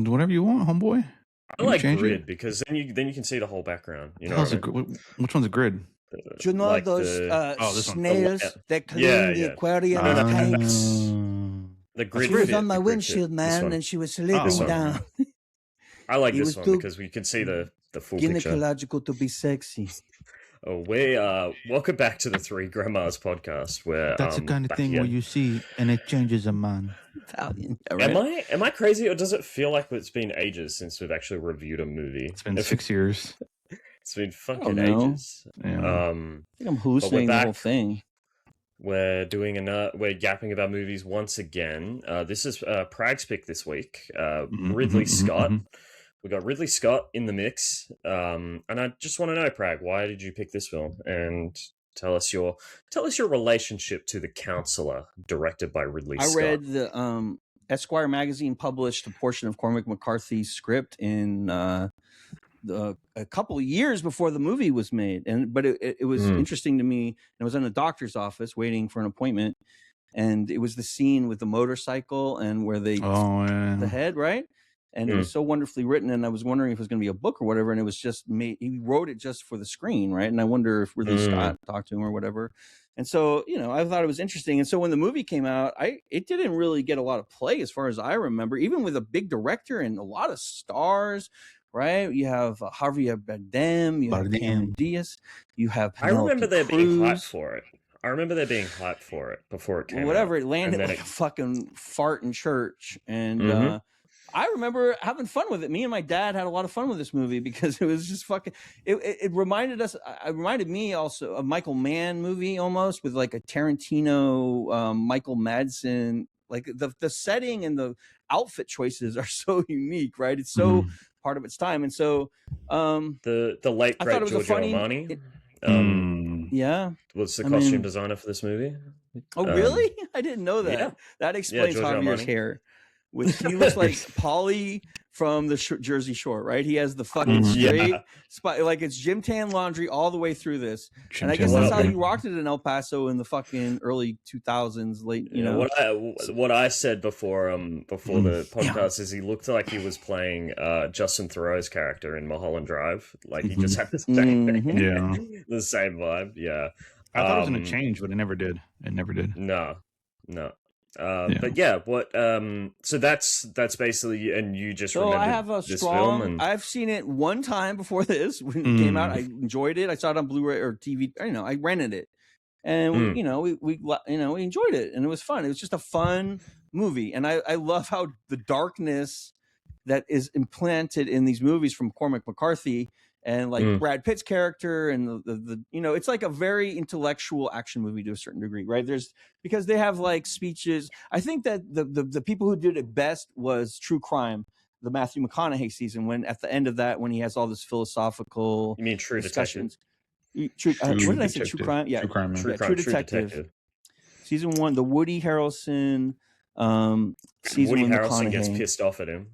Whatever you want, homeboy. I like grid because then you can see the whole background. You know, which one's a grid? Do you know like those snails that clean the aquarium tanks? The grid. She was on my windshield, man, and she was slipping down. I like this one because we can see the full picture. Gynecological to be sexy. Oh, welcome back to the Three Grandmas podcast, where that's the kind of thing where you see and it changes a man. Italian. Right? Am I crazy, or does it feel like it's been ages since we've actually reviewed a movie? It's been 6 years. It's been fucking ages. Yeah. I think I'm hallucinating the whole thing. We're yapping about movies once again. This is Prag's pick this week. Ridley Scott. We got Ridley Scott in the mix, and I just want to know, Prag, why did you pick this film? And tell us your relationship to The Counselor, directed by Ridley Scott. I read the Esquire magazine published a portion of Cormac McCarthy's script in a couple of years before the movie was made, but it was interesting to me. I was in a doctor's office waiting for an appointment, and it was the scene with the motorcycle and where they the head, right? And it was so wonderfully written, and I was wondering if it was going to be a book or whatever, and it was just made. He wrote it just for the screen, right? And I wonder if Ridley Scott talked to him or whatever. And so, I thought it was interesting. And so when the movie came out, it didn't really get a lot of play as far as I remember, even with a big director and a lot of stars, right? You have Javier Bardem, you have Cameron Diaz, you have Penelope I remember there Cruz. being hype for it. I remember there being hype for it before it came out. Whatever, it landed like a fucking fart in church. And I remember having fun with it. Me and my dad had a lot of fun with this movie because it was just fucking. It reminded us. It reminded me also of Michael Mann movie almost, with like a Tarantino, Michael Madsen. Like the setting and the outfit choices are so unique, right? It's so part of its time, and so the late great Giorgio Armani. Was the costume designer for this movie? Oh, really? I didn't know that. Yeah. That explains Javier's hair. He looks like Paulie from the Jersey Shore, right? He has the fucking straight spot, like it's gym tan laundry all the way through this. And I guess that's how he rocked it in El Paso in the fucking early 2000s, late. What I said before the podcast is he looked like he was playing Justin Theroux's character in Mulholland Drive. Like he just had the same the same vibe. Yeah, I thought it was gonna change, but it never did. No. But yeah, what? So that's basically, and you just remembered I have a this strong. film. I've seen it one time before this when it came out. I enjoyed it. I saw it on Blu-ray or TV. I rented it, and we enjoyed it, and it was fun. It was just a fun movie, and I love how the darkness that is implanted in these movies from Cormac McCarthy. And like Brad Pitt's character and the it's like a very intellectual action movie to a certain degree, right? Because they have like speeches. I think that the people who did it best was True Crime, the Matthew McConaughey season, when at the end of that, when he has all this philosophical you mean True discussions. What did I say? True Crime? Yeah. True Detective. Season 1, the Woody Harrelson season. Woody Harrelson gets pissed off at him.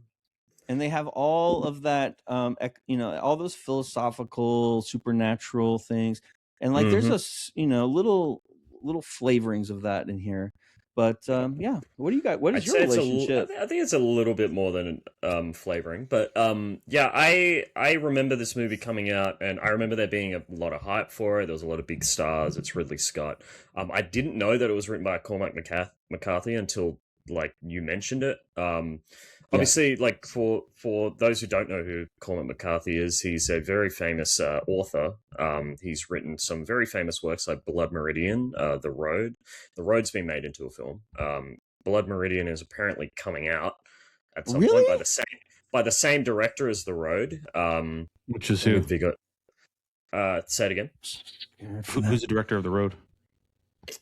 And they have all of that, all those philosophical, supernatural things, and like there's a, little flavorings of that in here. But what do you got? What is your relationship? I think it's a little bit more than flavoring, but I remember this movie coming out, and I remember there being a lot of hype for it. There was a lot of big stars. It's Ridley Scott. I didn't know that it was written by Cormac McCarthy until like you mentioned it. Obviously, like for those who don't know who Cormac McCarthy is, he's a very famous author. He's written some very famous works like Blood Meridian, The Road. The Road's been made into a film. Blood Meridian is apparently coming out at some point by the same director as The Road. Which is who? Say it again. Who's the director of The Road?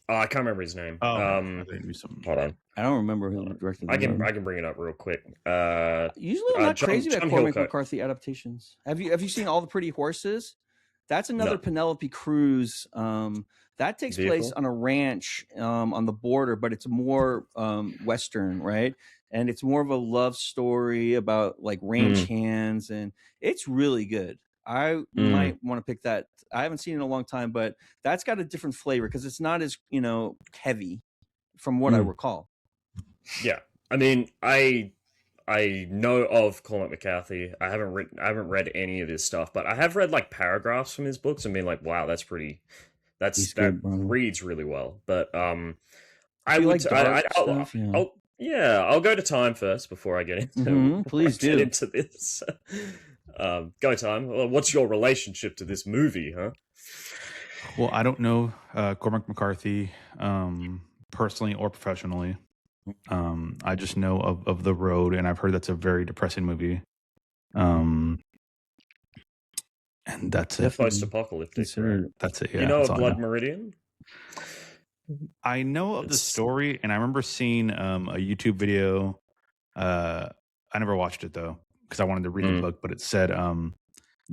I can't remember his name. Hold on. I don't remember who directed I can bring it up real quick. Usually I'm not crazy about Cormac McCarthy adaptations. Have you seen All the Pretty Horses? That's another Penelope Cruz. That takes place on a ranch on the border, but it's more Western, right? And it's more of a love story about like ranch hands, and it's really good. I might want to pick that. I haven't seen it in a long time, but that's got a different flavor because it's not as heavy, from what I recall. Yeah, I mean, I I know of Cormac McCarthy. I haven't read any of his stuff, but I have read like paragraphs from his books and been like, wow, that's pretty. He's That good, bro. reads really well. But If you like dark stuff, I'll go to time first before I get into please get do. into this. Go time. Well, what's your relationship to this movie, huh? Well, I don't know Cormac McCarthy personally or professionally. I just know of The Road, and I've heard that's a very depressing movie. And that's it. Post-apocalyptic. Right? That's it. Yeah, you know of Blood Meridian? I know of the story, and I remember seeing a YouTube video. I never watched it though because I wanted to read the book, but it said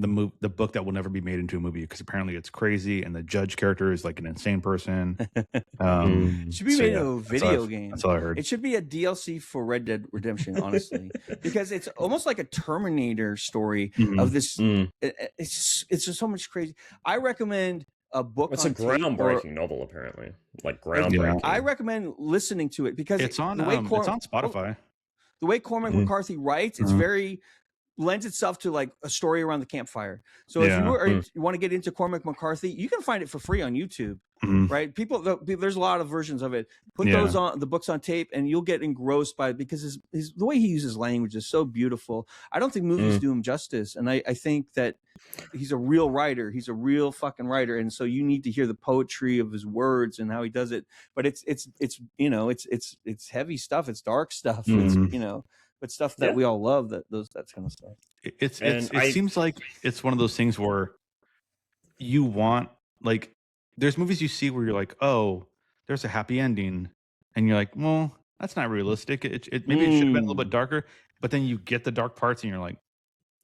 the book that will never be made into a movie because apparently it's crazy, and the judge character is like an insane person. It should be made into a video game. That's all I heard. It should be a DLC for Red Dead Redemption, honestly, because it's almost like a Terminator story of this. It's just so much crazy. I recommend a book. It's a groundbreaking novel, apparently. Like groundbreaking. I recommend listening to it because it's on it's on Spotify. The way Cormac McCarthy writes, it's very lends itself to like a story around the campfire. So if you want to get into Cormac McCarthy, you can find it for free on YouTube, right? There's a lot of versions of it. Put those on the books on tape, and you'll get engrossed by it because the way he uses language is so beautiful. I don't think movies do him justice, and I think that he's a real writer. He's a real fucking writer, and so you need to hear the poetry of his words and how he does it. But it's heavy stuff. It's dark stuff. It's but stuff that we all love, that kind of stuff. It seems like it's one of those things where you want, like, there's movies you see where you're like, oh, there's a happy ending, and you're like, well, that's not realistic. Maybe it should have been a little bit darker, but then you get the dark parts, and you're like,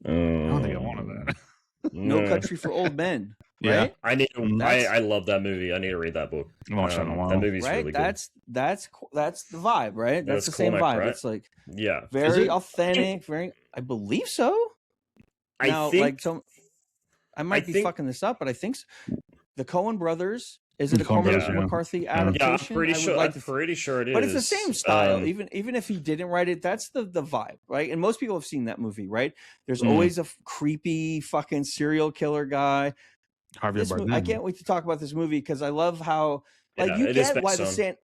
I don't think I wanted that. No Country for Old Men. Right? Yeah, I love that movie. I need to read that book. That movie's really good. That's the vibe, right? That's the same vibe. Right? It's like very authentic. I believe so. I might be fucking this up, but I think so. The Coen Brothers. Is it a Cormac McCarthy adaptation? Yeah, I'm pretty sure it is. But it's the same style. Even if he didn't write it, that's the vibe, right? And most people have seen that movie, right? There's always a creepy fucking serial killer guy. I can't wait to talk about this movie because I love how you get why the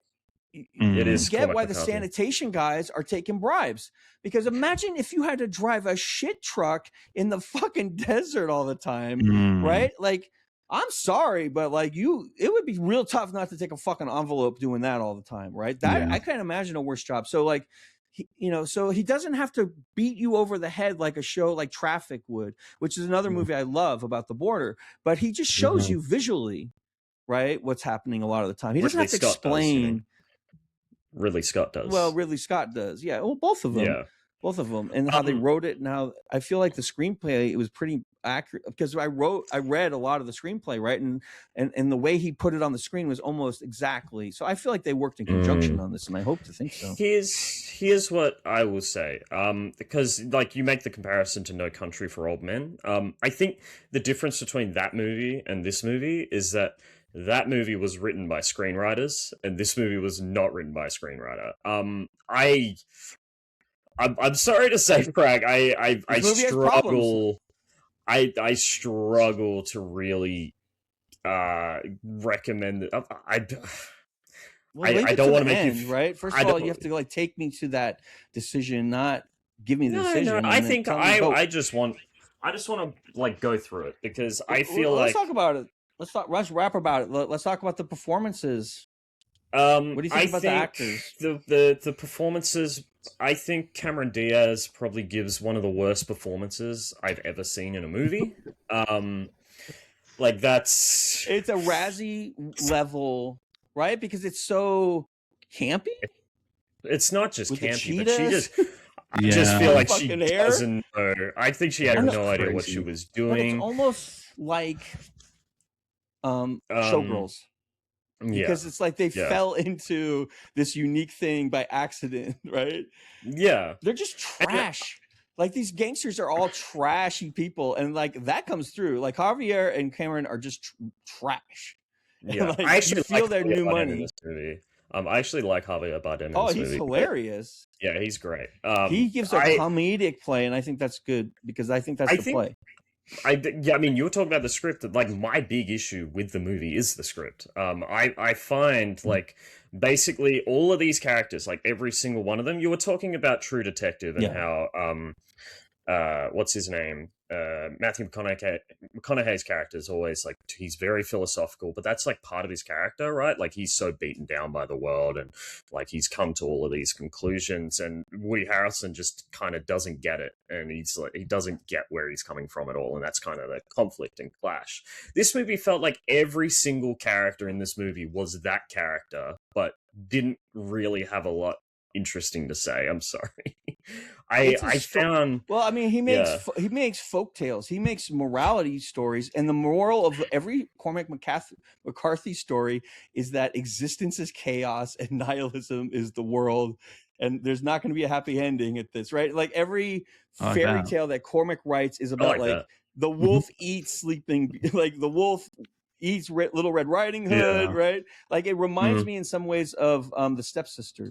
sanitation guys are taking bribes. Because imagine if you had to drive a shit truck in the fucking desert all the time, right? Like, I'm sorry, but it would be real tough not to take a fucking envelope doing that all the time, right? I can't imagine a worse job. So so he doesn't have to beat you over the head like a show like Traffic would, which is another movie I love about the border. But he just shows you visually, right, what's happening a lot of the time. He doesn't have to explain. Ridley Scott does. Well, Ridley Scott does. Yeah. Well, both of them. Yeah. Both of them, and how they wrote it, and how I feel like the screenplay, it was pretty accurate because I read a lot of the screenplay, right, and the way he put it on the screen was almost exactly. So I feel like they worked in conjunction on this, and I hope to think so. Here's what I will say, because like you make the comparison to No Country for Old Men. I think the difference between that movie and this movie is that movie was written by screenwriters, and this movie was not written by a screenwriter. I'm sorry to say, Prag, I struggle. I struggle to really recommend it. I don't want to make you right. First of all, you have to take me to that decision, not give me the decision. No, I think I just want to go through it because I feel let's talk about it. Let's rap about it. Let's talk about the performances. What do you think about the actors? The performances. I think Cameron Diaz probably gives one of the worst performances I've ever seen in a movie. It's a Razzie level, right? Because it's so campy. It's not just campy, but I just feel like she doesn't know. I think she had no idea what she was doing. But it's almost like Showgirls. Because it's like they fell into this unique thing by accident, right? Yeah. They're just trash. Like these gangsters are all trashy people, and that comes through. Like Javier and Cameron are just trash. Yeah, I actually feel their new money. In this movie. I actually like Javier Bardem in Oh, this he's movie. hilarious. Yeah, he's great. He gives a comedic play, and I think that's good because I think that's the play. I mean, you were talking about the script. Like, my big issue with the movie is the script. I find like basically all of these characters, like every single one of them. You were talking about True Detective and how what's his name? Matthew McConaughey's character is always like, he's very philosophical, but that's like part of his character, right? Like, he's so beaten down by the world and like he's come to all of these conclusions, and Woody Harrelson just kind of doesn't get it, and he's like, he doesn't get where he's coming from at all, and that's kind of the conflict and clash. This movie felt like every single character in this movie was that character, but didn't really have a lot interesting to say. I'm sorry. I found, well, I mean, he makes folk tales, he makes morality stories, and the moral of every Cormac McCarthy story is that existence is chaos and nihilism is the world, and there's not going to be a happy ending at this, right? Like every fairy tale that Cormac writes is about like the wolf eats sleeping, like the wolf eats Little Red Riding Hood, right? Like it reminds me in some ways of the Stepsister.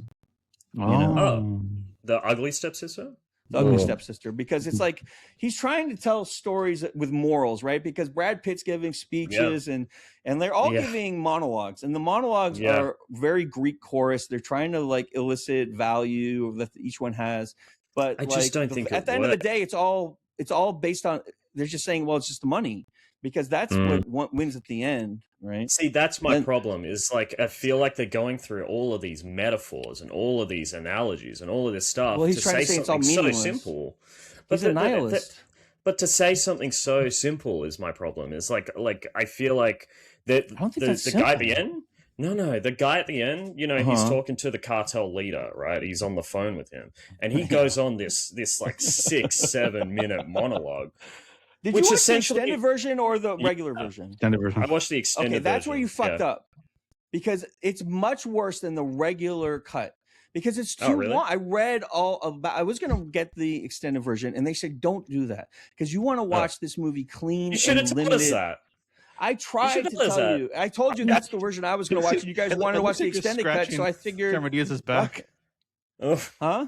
The ugly stepsister? The ugly stepsister, because it's like he's trying to tell stories with morals, right? Because Brad Pitt's giving speeches and they're all giving monologues, and the monologues are very Greek chorus. They're trying to like elicit value that each one has, but I just don't think at the end of the day, it's all based on, they're just saying, well, it's just the money, because that's what wins at the end, right? See, that's my problem, is like I feel like they're going through all of these metaphors and all of these analogies and all of this stuff to say something so simple. But he's a nihilist. But to say something so simple is my problem. Is like I feel like the guy at the end. No, the guy at the end, you know, he's talking to the cartel leader, right? He's on the phone with him, and he goes on this like 6-7 minute monologue. Did you watch the extended version or the regular version? Extended version. I watched the extended version. Okay, that's where you fucked up. Because it's much worse than the regular cut. Because it's too long. I read all about, I was going to get the extended version, and they said, don't do that. Because you want to watch this movie clean. You should have told us that. I tried to tell you. I told you that's the version I was going to watch, and you guys wanted to watch the extended cut, so I figured. Cameron Diaz's back. Huh?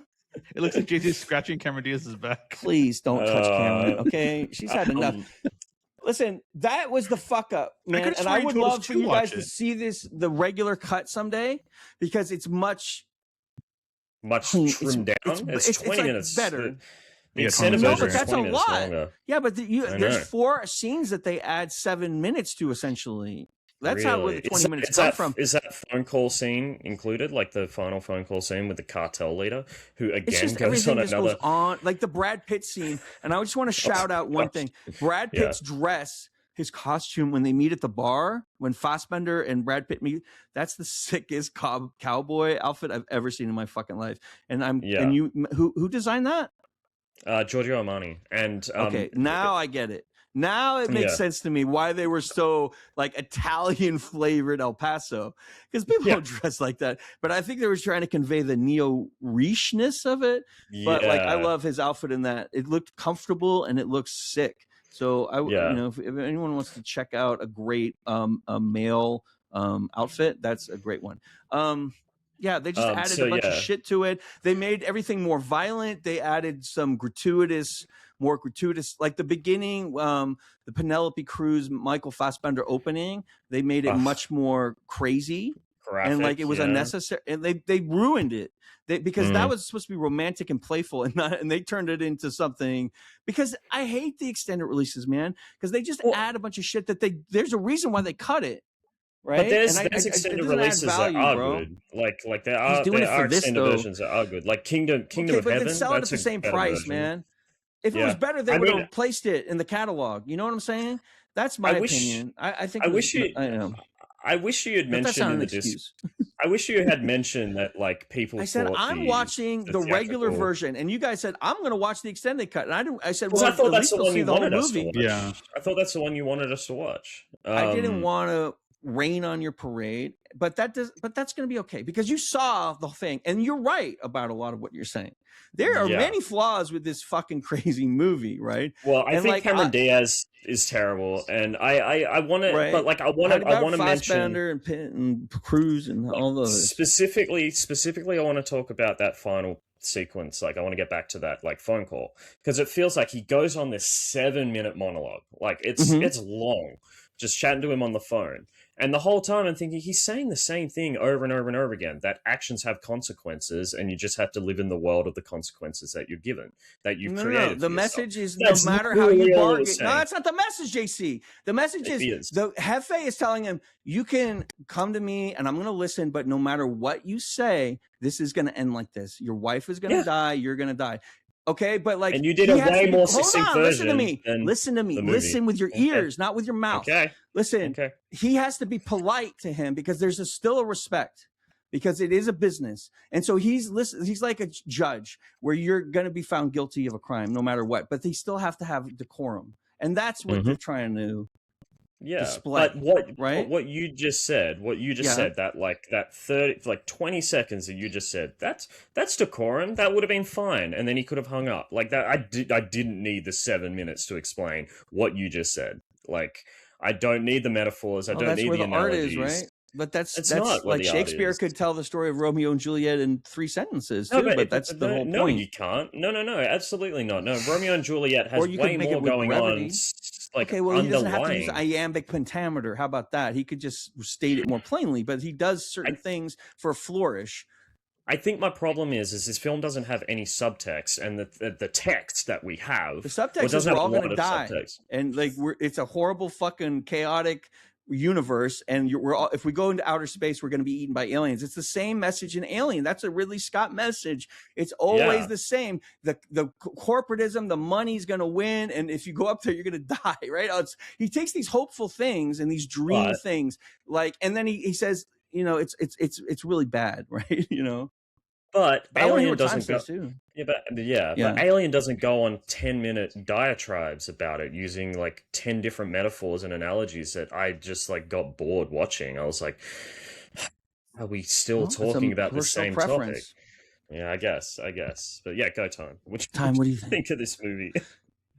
It looks like JC's scratching Cameron Diaz's back. Please don't touch Cameron, okay? She's had enough. Listen, that was the fuck up, man. And I would love for you guys to see the regular cut someday, because it's much trimmed down. It's 20 minutes better. The extended version is 20 minutes longer. Yeah, but there's 4 scenes that they add 7 minutes to, essentially. That's how the 20 minutes come from. Is that phone call scene included? Like the final phone call scene with the cartel leader, who again goes on another. Goes on, like the Brad Pitt scene. And I just want to shout out one thing: Brad Pitt's dress, his costume when they meet at the bar, when Fassbender and Brad Pitt meet. That's the sickest cowboy outfit I've ever seen in my fucking life. And who designed that? Giorgio Armani. And okay, now I get it. Now it makes sense to me why they were so like Italian flavored El Paso, because people don't dress like that. But I think they were trying to convey the neo-riche-ness of it. But like, I love his outfit in that. It looked comfortable and it looks sick. So you know, if anyone wants to check out a great a male outfit, that's a great one. Yeah, they just added a bunch of shit to it. They made everything more violent. They added some more gratuitous, like the beginning, the Penelope Cruz, Michael Fassbender opening. They made it much more crazy, graphic, and like it was unnecessary. And they ruined it because that was supposed to be romantic and playful, and they turned it into something. Because I hate the extended releases, man, because they just add a bunch of shit that there's a reason why they cut it. Right, but there's extended releases that are good. Like there are extended versions that are good. Like Kingdom of Heaven. Then sell it at the same price, man. If it was better, they would have placed it in the catalog. You know what I'm saying? That's my opinion. I think. I wish you had mentioned in the I wish you had mentioned that like people. I said I'm watching the regular version, and you guys said I'm going to watch the extended cut, and I said, well, I thought that's the one you wanted us to watch. Yeah, I thought that's the one you wanted us to watch. I didn't want to rain on your parade, but that's going to be okay because you saw the thing, and you're right about a lot of what you're saying. There are many flaws with this fucking crazy movie, right? Well, I think Cameron Diaz is terrible, and I want to, but like I want to mention Fassbender and Pitt and Cruise and all those. Specifically, I want to talk about that final sequence. Like I want to get back to that like phone call because it feels like he goes on this 7-minute monologue. Like it's long, just chatting to him on the phone. And the whole time I'm thinking he's saying the same thing over and over and over again, that actions have consequences and you just have to live in the world of the consequences that you're given, that you've created. The message is no matter how you bargain. No, that's not the message, JC. The message is the Jefe is telling him, you can come to me and I'm going to listen, but no matter what you say, this is going to end like this. Your wife is going to die. You're going to die. Okay, but like, and you did a way more succinct version. Listen to me. Listen with your ears, not with your mouth. Okay. Listen. Okay. He has to be polite to him because there's still a respect, because it is a business, and so he's like a judge where you're going to be found guilty of a crime no matter what, but they still have to have decorum, and that's what they're trying to. Display, but what you just said, that like that 20 seconds that you just said, that's decorum. That would have been fine, and then he could have hung up like that. I didn't need the 7 minutes to explain what you just said. Like I don't need the metaphors. I don't need the analogies. Art is, right? But that's not like Shakespeare could tell the story of Romeo and Juliet in 3 sentences too. But that's the whole point. No, you can't. No, absolutely not. No, Romeo and Juliet has way more going on. Like, okay, well, he doesn't have to use iambic pentameter. How about that? He could just state it more plainly, but he does certain things for a flourish. I think my problem is this film doesn't have any subtext, and the text that we have, the subtext is we're all going to die, and like it's a horrible, fucking chaotic universe, and if we go into outer space, we're going to be eaten by aliens. It's the same message in Alien. That's a Ridley Scott message. It's always the same. The corporatism, the money's going to win, and if you go up there, you're going to die. Right? He takes these hopeful things and these dream things, like, and then he says, you know, it's really bad, right? You know. But Alien doesn't go. Too. But Alien doesn't go on 10-minute diatribes about it using like 10 different metaphors and analogies that I just like got bored watching. I was like, are we still talking about the same topic? Yeah, I guess. But yeah, go time. What do you think of this movie?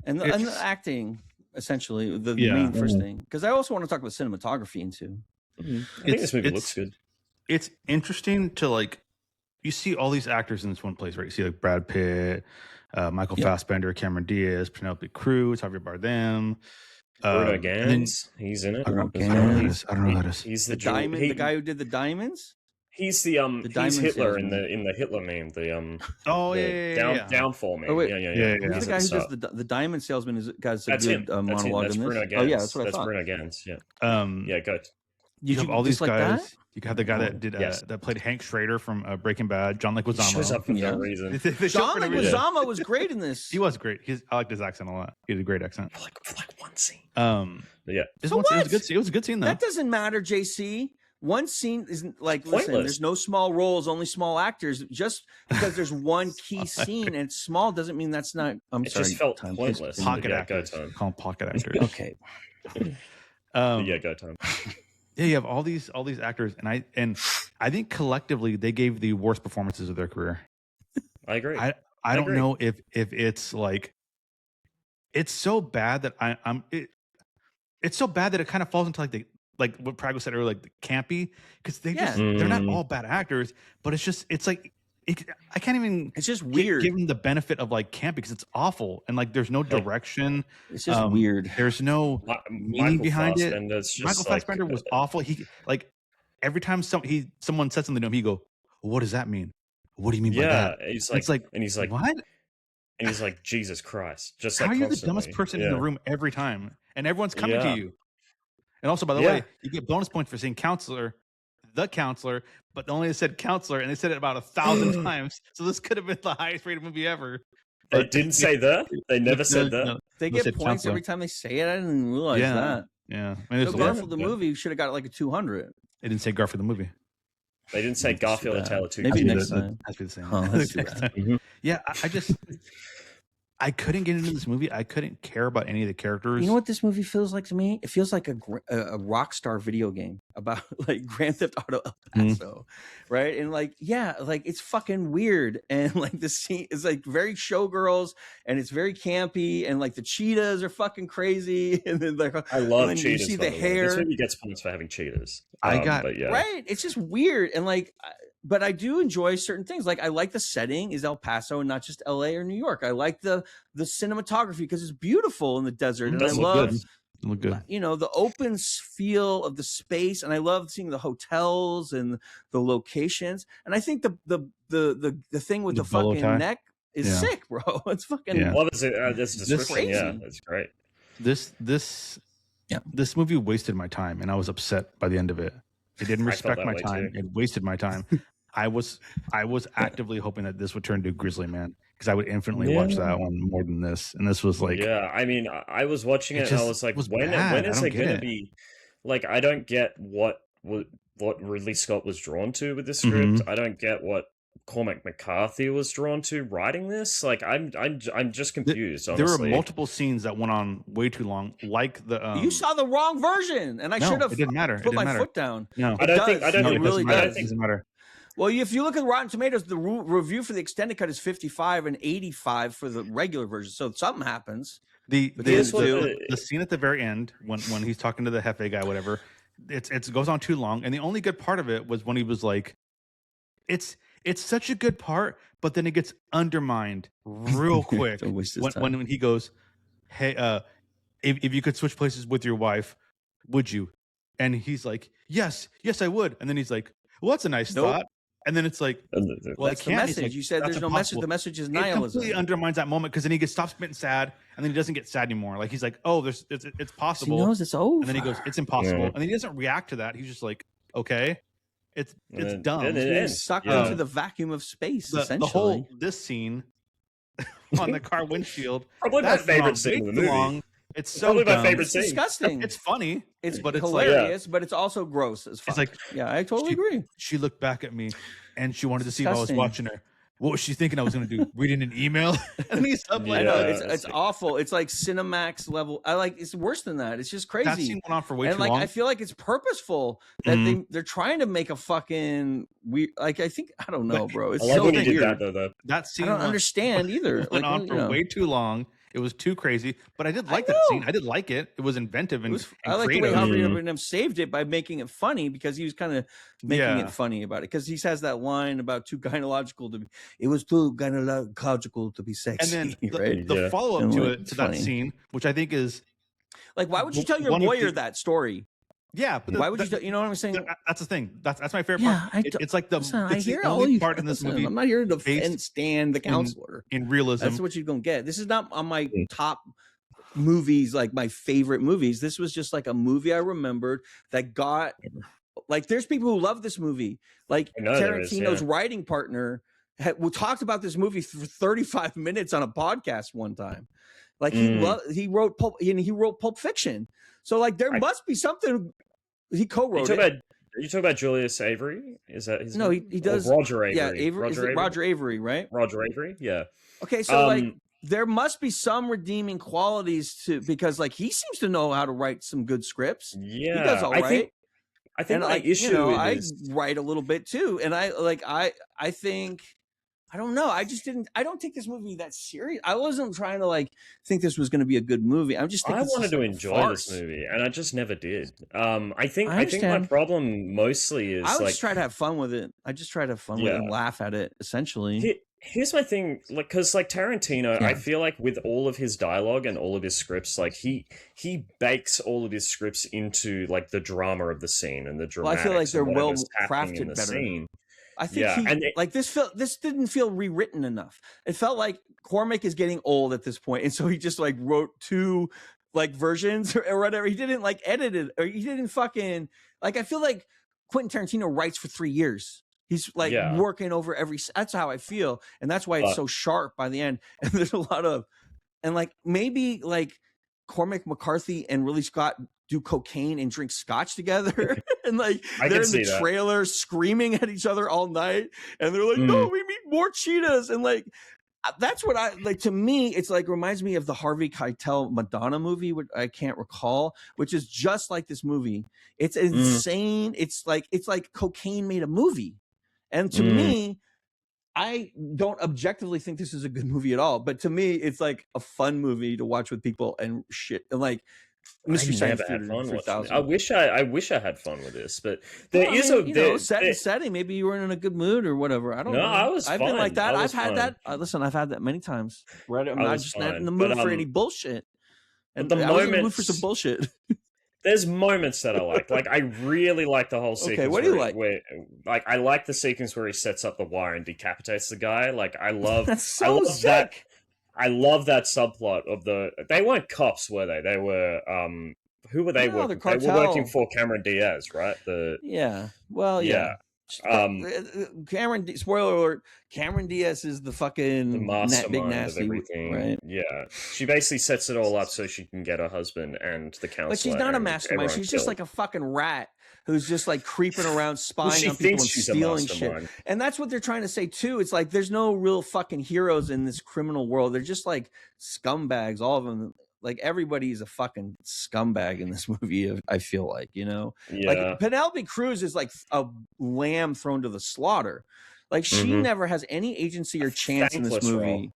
and the acting, essentially, the main first thing. Because I also want to talk about cinematography too. I think this movie looks good. It's interesting to like. You see all these actors in this one place, right? You see like Brad Pitt, Michael Fassbender, Cameron Diaz, Penelope Cruz, Javier Bardem, Bruno Gans. He's in it. I don't know who that is. He's the diamond. The guy who did the diamonds. He's he's Hitler in the Hitler meme. Downfall meme. Oh, wait. Yeah. Who's the guy who does the diamond salesman? Is got a good monologue in this? Bruno Gans. Oh yeah, that's what I thought. Bruno Gans. Yeah. Go. You have all these guys. You have the guy that did that played Hank Schrader from Breaking Bad, John Leguizamo. He shows up for no reason. John Leguizamo was great in this. He was great. I liked his accent a lot. He had a great accent. For like one scene. Yeah. It was a good scene though. That doesn't matter, JC. One scene isn't like, listen, there's no small roles, only small actors. Just because there's one key scene and it's small doesn't mean that's not. It just felt pointless. Pocket actors. Call them pocket actors. Okay. Go time. Yeah, you have all these actors, and I think collectively they gave the worst performances of their career. I agree. I don't know if it's like it's so bad that it's so bad that it kind of falls into like what Pragpro said earlier, like the campy, because they're not all bad actors, but it's like I can't even. It's just weird. Give them the benefit of like camp because it's awful and like there's no direction. It's just weird. There's no meaning behind it. Michael Fassbender was awful. He like every time someone said something to him, he go, "What does that mean? What do you mean by that?" He's like, "What?" And he's like, "Jesus Christ!" Just how like are you the dumbest person in the room every time, and everyone's coming to you. And also, by the way, you get bonus points for saying counselor. The counselor, but they only said counselor, and they said it about 1,000 times. So this could have been the highest rated movie ever. They didn't say the. They never said the. No, they get points counselor every time they say it. I didn't realize that. Yeah. So Garfield the movie should have got like a 200. They didn't say Garfield the movie. They didn't say Garfield and Taylor 2. Maybe next time. Has to be the same. Oh, let's do that. Yeah, I just I couldn't get into this movie. I couldn't care about any of the characters. You know what this movie feels like to me? It feels like a Rockstar video game about like Grand Theft Auto El Paso, right? And like, yeah, like it's fucking weird, and like the scene is like very showgirls, and it's very campy, and like the cheetahs are fucking crazy, and then like I love when cheetahs. you see the hair. This movie gets points for having cheetahs. But yeah. Right. It's just weird, and like. But I do enjoy certain things. Like I like the setting is El Paso and not just LA or New York. I like the cinematography because it's beautiful in the desert. And I love, you know, the open feel of the space. And I love seeing the hotels and the locations. And I think the thing with the fucking neck is sick, bro. It's fucking. Yeah. Well, this description, yeah, it's great. This movie wasted my time, and I was upset by the end of it. It didn't respect my time. It wasted my time. I was actively hoping that this would turn to Grizzly Man because I would infinitely watch that one more than this. And this was like, yeah. I mean, I was watching it and I was like, when is it going to be? Like, I don't get what Ridley Scott was drawn to with this script. I don't get what Cormac McCarthy was drawn to writing this. Like, I'm just confused. Honestly, there were multiple scenes that went on way too long. Like the you saw the wrong version, and I should have. It didn't matter. Put my foot down. No, I don't think. It really does. It doesn't matter. Well, if you look at Rotten Tomatoes, the review for the extended cut is 55 and 85 for the regular version. So something happens. The scene at the very end when he's talking to the Hefe guy, whatever, it goes on too long. And the only good part of it was when he was like, it's such a good part, but then it gets undermined real quick when he goes, hey, if you could switch places with your wife, would you? And he's like, yes, I would. And then he's like, well, that's a nice thought. And then it's like, well, that's the message. Like, you said there's no message. The message is nihilism. It completely undermines that moment because then he stops getting sad, and then he doesn't get sad anymore. Like he's like, oh, it's possible. He knows it's over. And then he goes, it's impossible. And then he doesn't react to that. He's just like, okay, it's dumb. He's sucked into the vacuum of space. Essentially, this scene on the car windshield, probably my favorite scene in the movie. It's so probably my favorite scene. It's disgusting. It's funny. It's hilarious, but it's also gross as fuck. It's like, yeah, I totally agree. She looked back at me, and she wanted to see if I was watching her. What was she thinking I was going to do? Reading an email? And he's up like, it's awful. It's like Cinemax level. It's worse than that. It's just crazy. That scene went on for way too long. I feel like it's purposeful that they're trying to make a fucking weird. Like I don't know, bro. It's so weird. That scene I don't understand either. Went on for way too long. It was too crazy, but I did like that scene. I did like it. It was inventive and I like creative. the way Javier Bardem saved it by making it funny because he was kind of making it funny about it. Because he has that line about too gynecological to be. It was too gynecological to be sexy. And then the follow up to that scene, which I think is like, why would you tell your lawyer that story? Yeah, but why would you? You know what I'm saying? That's the thing. That's my favorite part. It's like I hear all you part in this movie. I'm not here to defend Stan the counselor in realism. That's what you're gonna get. This is not on my top movies, like my favorite movies. This was just like a movie I remembered that got like. There's people who love this movie. Like Tarantino's writing partner we talked about this movie for 35 minutes on a podcast one time. Like he wrote Pulp Fiction. So like there must be something he co-wrote. Are you talking about Julius Avery? Is that his name? He does Roger Avery. Yeah, Avery. Roger Avery, right? Roger Avery, yeah. Okay, so like there must be some redeeming qualities because like he seems to know how to write some good scripts. Yeah. He does all right. I think my issue is I write a little bit too. And I think I don't know. I don't take this movie that serious. I wasn't trying to like think this was going to be a good movie. I wanted to enjoy this movie, and I just never did. I think my problem mostly is I just try to have fun with it. I just try to have fun with it and laugh at it. Essentially, here's my thing, like because like Tarantino, I feel like with all of his dialogue and all of his scripts, like he bakes all of his scripts into like the drama of the scene and the dramatics. I feel like they're well crafted better. Scene. I think this didn't feel rewritten enough. It felt like Cormac is getting old at this point, and so he just like wrote two like versions or whatever. He didn't like edit it, or he didn't fucking like. I feel like Quentin Tarantino writes for 3 years. He's like working over every. That's how I feel, and that's why it's so sharp by the end. And there's a lot of, and like maybe like Cormac McCarthy and Ridley Scott do cocaine and drink scotch together and like they're in the trailer screaming at each other all night and they're like, no, we need more cheetahs, and like That's what I like. To me, it's like reminds me of the Harvey Keitel Madonna movie, which I can't recall, which is just like this movie. It's insane. It's like cocaine made a movie, and to me, I don't objectively think this is a good movie at all. But to me, it's like a fun movie to watch with people and shit. And like Mystery Science Theater 3000. I wish I had fun with this, but there is a setting. Maybe you weren't in a good mood or whatever. I don't know. I've been like that. I've had that. Listen, I've had that many times. Right, I'm not just not in the mood for any bullshit. And I was in the mood for some bullshit. There's moments that I like. Like I really like the whole sequence. Okay, what do you like? Where, like I like the sequence where he sets up the wire and decapitates the guy. Like I love. That's so sick. I love that subplot of they weren't cops, were they? They were who were they working? They were working for Cameron Diaz, right? Yeah. Spoiler alert, Cameron Diaz is the fucking the mastermind big nasty of everything, right? Yeah, she basically sets it all up so she can get her husband and the counselor. But she's not a mastermind. She's just like a fucking rat who's just like creeping around, spying on people and stealing shit. And that's what they're trying to say too. It's like there's no real fucking heroes in this criminal world. They're just like scumbags, all of them. Like everybody's a fucking scumbag in this movie. I feel like, like Penelope Cruz is like a lamb thrown to the slaughter. Like she never has any agency or chance in this movie.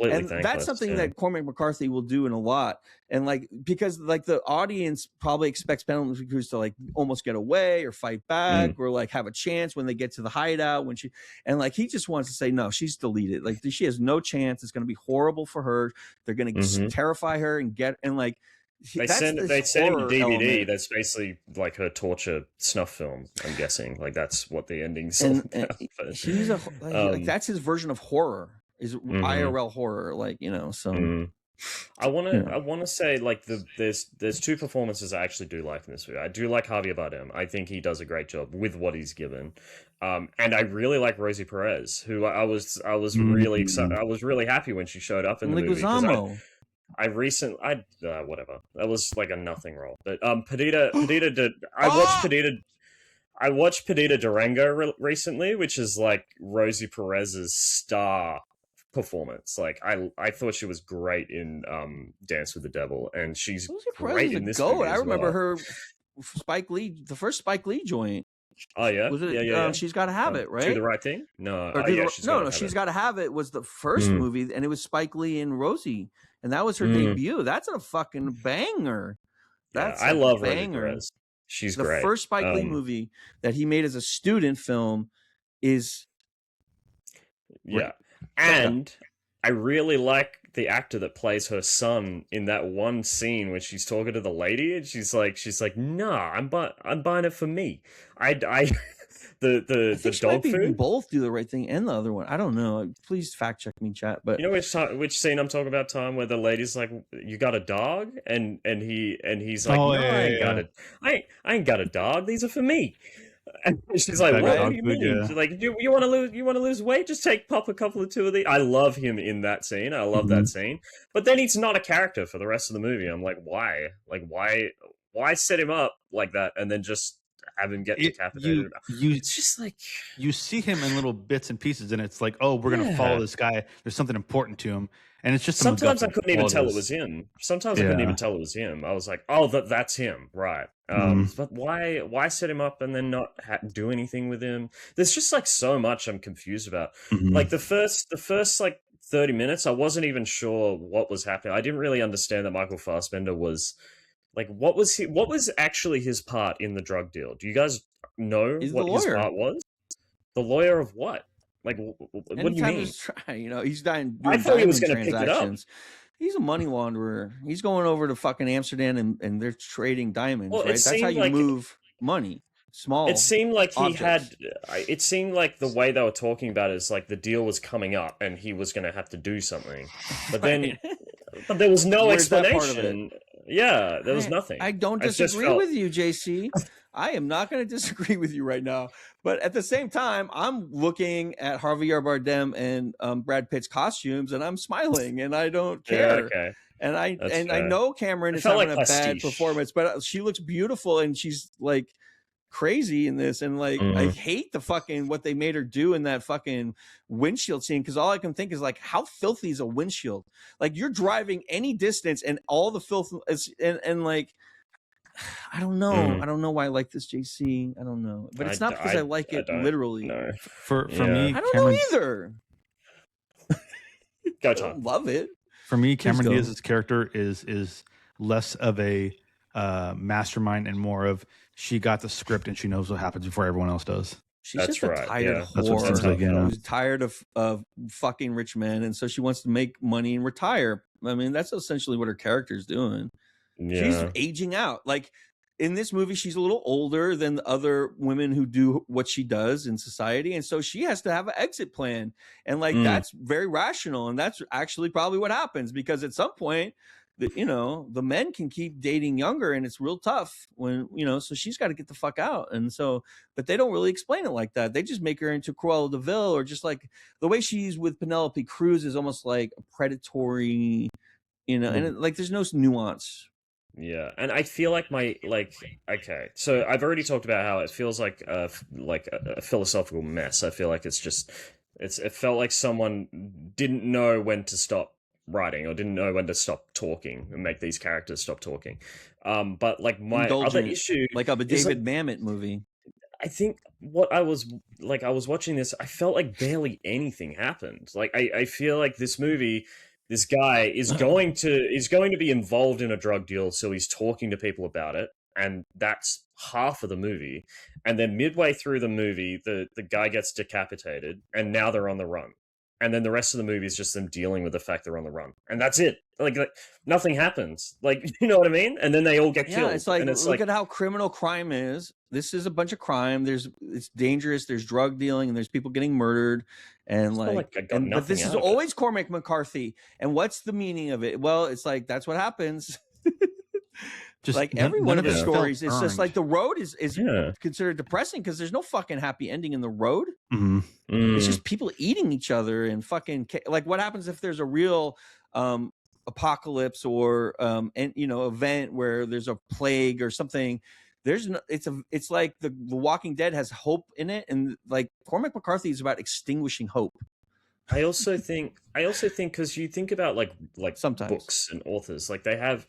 And that's something that Cormac McCarthy will do in a lot. And like, because like the audience probably expects Penelope Cruz to like almost get away or fight back or like have a chance when they get to the hideout and like, he just wants to say, no, she's deleted. Like she has no chance. It's going to be horrible for her. They're going to terrify her and they send him a DVD element. That's basically like her torture snuff film. I'm guessing like that's what the ending's all about. He's like that's his version of horror. Is IRL horror, so I want to say like there's two performances I actually do like in this movie. I do like Javier Bardem. I think he does a great job with what he's given, and I really like Rosie Perez, who I was really excited. I was really happy when she showed up in the movie. Whatever. That was like a nothing role, but Perdita did. I watched Perdita Durango recently, which is like Rosie Perez's star performance. Like I thought she was great in Dance with the Devil, and she's great in this movie I remember her Spike Lee, the first Spike Lee joint. Oh yeah, was it? Yeah. She's Got to Have It, right? Do the Right Thing? No, She's Got to Have It was the first movie, and it was Spike Lee and Rosie, and that was her debut. That's a fucking banger. I love Rosie Perez. She's the great. The first Spike Lee movie that he made as a student film is great. And I really like the actor that plays her son in that one scene when she's talking to the lady and she's like, nah, I'm buying it for me. The dog food. Both Do the Right Thing and the other one. I don't know. Please fact check me, chat. But you know which scene I'm talking about, Tom, where the lady's like, "You got a dog?" and he's like, I ain't got a dog. These are for me. And she's like, "What do you mean?" She's like, "You want to lose weight? Just pop a couple of two of these." I love him in that scene. I love that scene. But then he's not a character for the rest of the movie. I'm like, why? Like, why set him up like that and then just have him get decapitated? It's just like you see him in little bits and pieces, and it's like, oh, we're gonna follow this guy. There's something important to him, and it's just sometimes I couldn't even tell it was him. Sometimes I couldn't even tell it was him. I was like, oh, that's him, right? But why set him up and then not do anything with him? There's just like so much I'm confused about. Like the first like 30 minutes, I wasn't even sure what was happening. I didn't really understand that Michael Fassbender was like, what was actually his part in the drug deal? Do you guys know what his part was? The lawyer of what? Like, what do you mean? He's doing I thought he was going to pick it up. He's a money launderer. He's going over to fucking Amsterdam and they're trading diamonds, right? That's how you move money. Small. It seemed like objects. It seemed like the way they were talking about it is like the deal was coming up and he was going to have to do something. But then, but there was no explanation. Yeah, there was nothing. I don't disagree with you, JC. I am not going to disagree with you right now. But at the same time, I'm looking at Javier Bardem and Brad Pitt's costumes, and I'm smiling, and I don't care. Okay. And I know Cameron is having a bad performance, but she looks beautiful, and she's like crazy in this, and like I hate the fucking what they made her do in that fucking windshield scene, because all I can think is like, how filthy is a windshield? Like, you're driving any distance and all the filth is, and like, I don't know. I don't know why I like this, JC. I don't know, but it's not because I like it literally. No. For me, I don't know either. Go I Tom. don't love it. For me, Cameron Diaz's character is less of a mastermind and more of, she got the script and she knows what happens before everyone else does. She's just a tired That's what it seems whore like, yeah. who's tired of fucking rich men, and so she wants to make money and retire. I mean, that's essentially what her character's doing. Yeah. She's aging out. Like, in this movie, she's a little older than the other women who do what she does in society, and so she has to have an exit plan. And like, that's very rational, and that's actually probably what happens, because at some point, the men can keep dating younger, and it's real tough when, so she's got to get the fuck out. And so, but they don't really explain it like that. They just make her into Cruella de Vil, or just like the way she's with Penelope Cruz is almost like a predatory, and like there's no nuance. Yeah, and I feel like okay, so I've already talked about how it feels like a philosophical mess. I feel like it felt like someone didn't know when to stop writing, or didn't know when to stop talking and make these characters stop talking. But like, my other issue, like a David Mamet movie, I think I was watching this, I felt like barely anything happened. Like, I feel like this movie, this guy is going to be involved in a drug deal, so he's talking to people about it, and that's half of the movie. And then midway through the movie, the guy gets decapitated, and now they're on the run. And then the rest of the movie is just them dealing with the fact they're on the run, and that's it. Like nothing happens. Like, you know what I mean? And then they all get killed. It's like, look at how criminal crime is. This is a bunch of crime. It's dangerous. There's drug dealing, and there's people getting murdered, and but this is always Cormac McCarthy. And what's the meaning of it? Well, it's like, that's what happens. Just like every one of the stories, it's just like The Road is considered depressing because there's no fucking happy ending in The Road. It's just people eating each other and fucking, like, what happens if there's a real apocalypse or event where there's a plague or something? It's like the Walking Dead has hope in it, and like Cormac McCarthy is about extinguishing hope. I also think because you think about like sometimes books and authors, like they have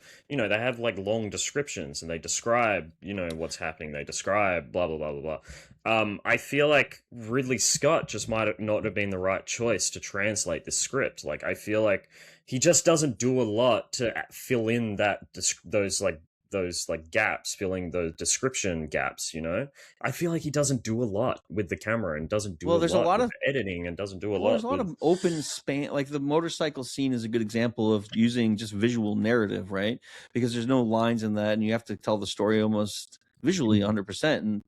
like long descriptions, and they describe what's happening, they describe blah blah blah blah blah. I feel like Ridley Scott just might not have been the right choice to translate the script. Like, I feel like he just doesn't do a lot to fill in those gaps, filling the description gaps. I feel like he doesn't do a lot with the camera, and doesn't do there's a lot of editing, and doesn't do a lot. There's a lot of open span. Like, the motorcycle scene is a good example of using just visual narrative, right? Because there's no lines in that, and you have to tell the story almost visually 100%. And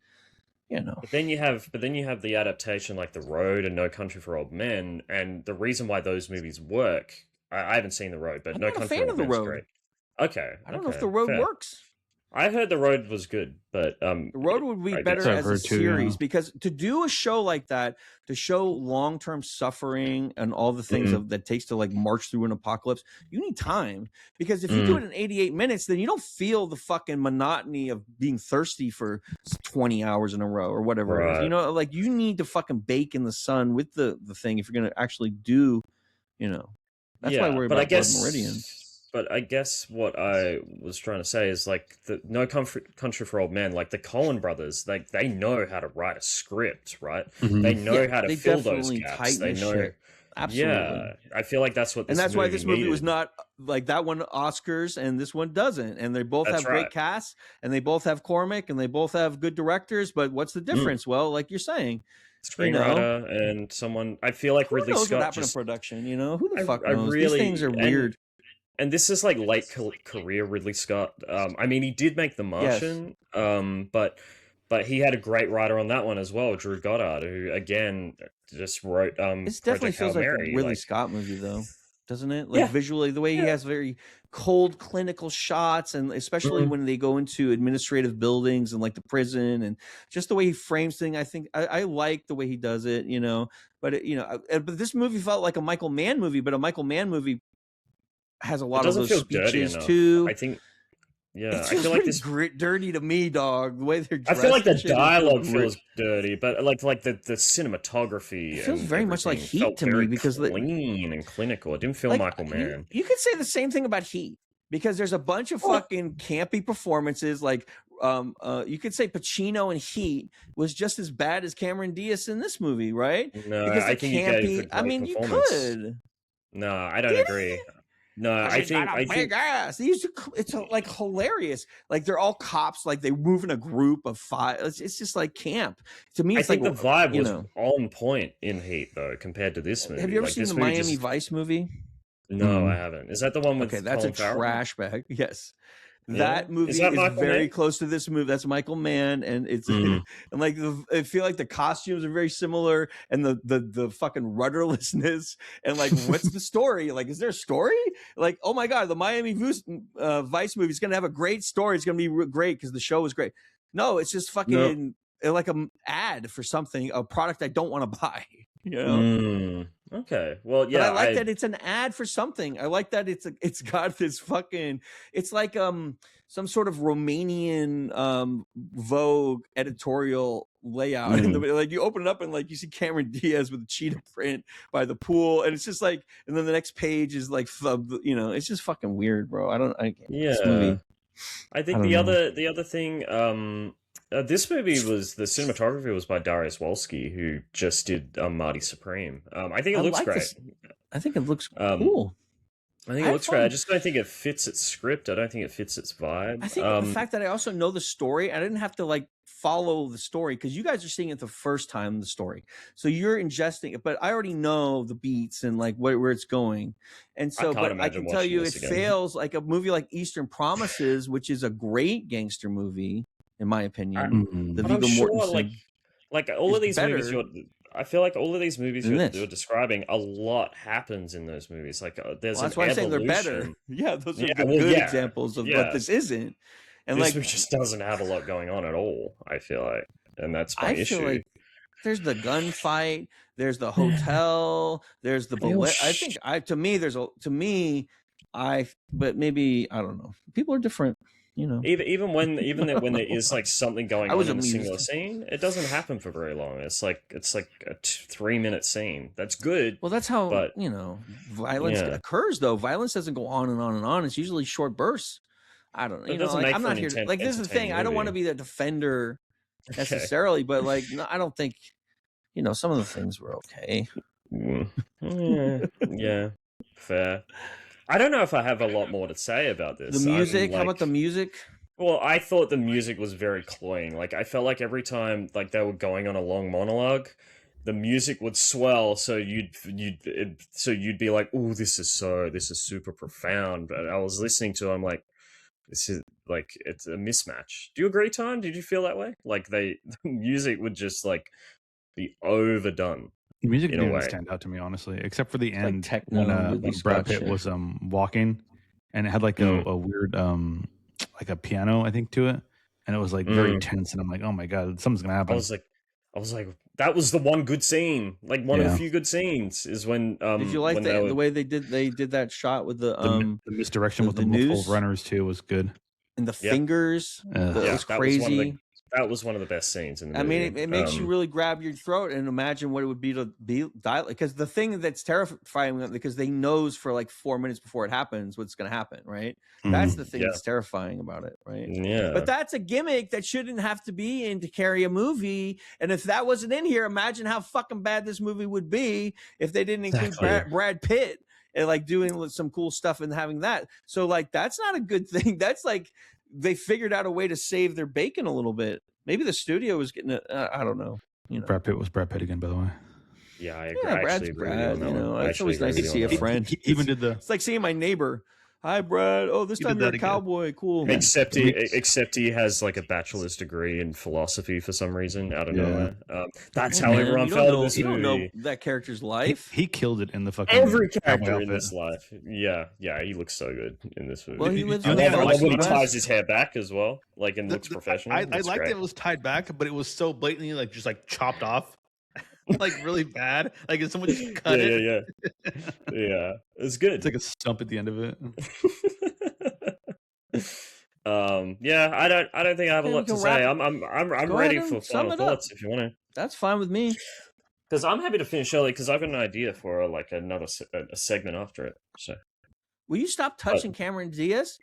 But then you have the adaptation like The Road and No Country for Old Men, and the reason why those movies work. I haven't seen The Road, but I'm No not Country a fan for of The Old Men is Road. great. Okay, I don't know if The Road works. I heard The Road was good, but The Road would be better as a series, because to do a show like that, to show long-term suffering and all the things that takes to like march through an apocalypse, you need time. Because if you do it in 88 minutes, then you don't feel the fucking monotony of being thirsty for 20 hours in a row or whatever it is. Like, you need to fucking bake in the sun with the thing if you're going to actually do, that's why I worry about Blood Meridian. But I guess what I was trying to say is, like, the No Country for Old Men, like the Coen brothers, like, they know how to write a script, right? They know how to fill those gaps. They know. Shit. Absolutely. Yeah, I feel like that's what. And that's why this movie was not like that one Oscars, and this one doesn't. And they both have great casts, and they both have Cormac, and they both have good directors. But what's the difference? Well, like you're saying, screenwriter and someone. I feel like Ridley Scott what happened in production. Who the fuck knows? These things are weird. And this is like late career Ridley Scott. I mean, he did make The Martian, but he had a great writer on that one as well, Drew Goddard, who again just wrote. It definitely feels like a Ridley Scott movie, though, doesn't it? Like, visually, the way he has very cold clinical shots, and especially when they go into administrative buildings and like the prison, and just the way he frames things. I think I like the way he does it, But but this movie felt like a Michael Mann movie, but a Michael Mann movie has a lot of those speeches too. I think Yeah, It I feels feel like pretty this. dirty to me, dog. The way they're I dressed. feel like the and shit, it dialogue feels feels dirty, but like the It cinematography feels and very much like everything Heat felt to me very because clean and clinical. It didn't feel like Michael Mann. you could say the same thing about Heat because there's a bunch of fucking campy performances. Like you could say Pacino in Heat was just as bad as Cameron Diaz in this movie, right? No, Because I the think he gave a campy. I great mean, you performance. could. No, I don't Did agree. No, Because he's got a big ass. It's like hilarious. Like they're all cops. Like they move in a group of 5. It's just like camp. To me, I it's like think the vibe was know. on point in Heat though compared to this movie. Have you ever Like seen this the movie Miami just Vice movie? no, I haven't. Is that the one Okay, with that's a Colin Farrell? trash bag. Yes. Yeah, That is movie that is Michael very Mann? close to this movie. That's Michael Mann, and it's and like I feel like the costumes are very similar, and the fucking rudderlessness, and like what's the story? Like, is there a story? Like, oh my god, the Miami Vice movie is gonna have a great story. It's gonna be great because the show is great. No, it's just No. fucking like an ad for something, a product I don't want to buy. You know. Okay. Well, But yeah, I like that it's an ad for something. I like that it's got this fucking. It's like some sort of Romanian Vogue editorial layout in the like you open it up and like you see Cameron Diaz with a cheetah print by the pool, and it's just like, and then the next page is like it's just fucking weird, bro. This movie. I think the other thing. This movie was the cinematography was by Darius Wolski, who just did Marty Supreme. I think it looks great. I think it looks cool. I think it looks great. I just don't think it fits its script. I don't think it fits its vibe. I think the fact that I also know the story, I didn't have to like follow the story because you guys are seeing it the first time, the story. So you're ingesting it, but I already know the beats and like where it's going. And so, but I can tell you it fails like a movie like Eastern Promises, which is a great gangster movie, in my opinion. The Viggo Mortensen. Like all of these movies, I feel like all of these movies you're describing, a lot happens in those movies. Like there's that's why I'm saying they're better. Yeah, those are good examples of what this isn't. And this movie just doesn't have a lot going on at all, I feel like. And that's my issue. I feel like there's the gunfight, there's the hotel, there's the bullet. I think but maybe I don't know. People are different. You know, even when there is like something going on in a singular scene, it doesn't happen for very long. It's like a 3-minute scene. That's good. Well, that's how violence occurs. Though violence doesn't go on and on and on. It's usually short bursts. I don't know. I'm not here. Like this is the thing. I don't want to be the defender necessarily, but like no, I don't think some of the things were okay. Yeah, fair. I don't know if I have a lot more to say about this. The music, how about the music? Well, I thought the music was very cloying. Like I felt like every time like they were going on a long monologue, the music would swell, so you'd be like, "Oh, this is super profound." But I was listening to it, I'm like, this is like it's a mismatch. Do you agree, Tom? Did you feel that way? Like the music would just like be overdone. The music didn't stand out to me, honestly, except for the end like when Brad Pitt was walking, and it had like a weird like a piano, I think, to it, and it was like very tense, and I'm like, oh my god, something's gonna happen. I was like, that was the one good scene, like one of the few good scenes is when. Did you like the way they did that shot with the misdirection with the multiple runners too was good, and the fingers, it was crazy. That was one of the best scenes in the movie. I mean, it makes you really grab your throat and imagine what it would be to be dialed. Because the thing that's terrifying, because they knows for like 4 minutes before it happens what's going to happen, right? That's the thing that's terrifying about it, right? Yeah. But that's a gimmick that shouldn't have to be in to carry a movie. And if that wasn't in here, imagine how fucking bad this movie would be if they didn't include Brad Pitt and like doing some cool stuff and having that. So like that's not a good thing. That's like they figured out a way to save their bacon a little bit. Maybe the studio was getting it. I don't know. Brad Pitt was Brad Pitt again, by the way. Yeah, I agree. Yeah, Brad's Brad. It's always nice to see a friend. He even did the. It's like seeing my neighbor. Hi, Brad. Oh, this time you're a cowboy. Cool. Except he has like a bachelor's degree in philosophy for some reason out of nowhere. That's how everyone felt in this movie. You don't know that character's life. He killed it in the fucking every character in this life. Yeah, he looks so good in this movie. Well, he lives I love when he ties his hair back as well, like and looks professional. I liked that it was tied back, but it was so blatantly like just like chopped off. Like really bad. Like if someone just cut it. Yeah. It's good. It's like a stump at the end of it. Yeah, I don't think I have a Okay, we lot to can say. wrap. I'm Go ready ahead for and sum final it up. thoughts if you want to. That's fine with me. Because I'm happy to finish early because I've got an idea for like another a segment after it. So Will you stop touching Cameron Diaz?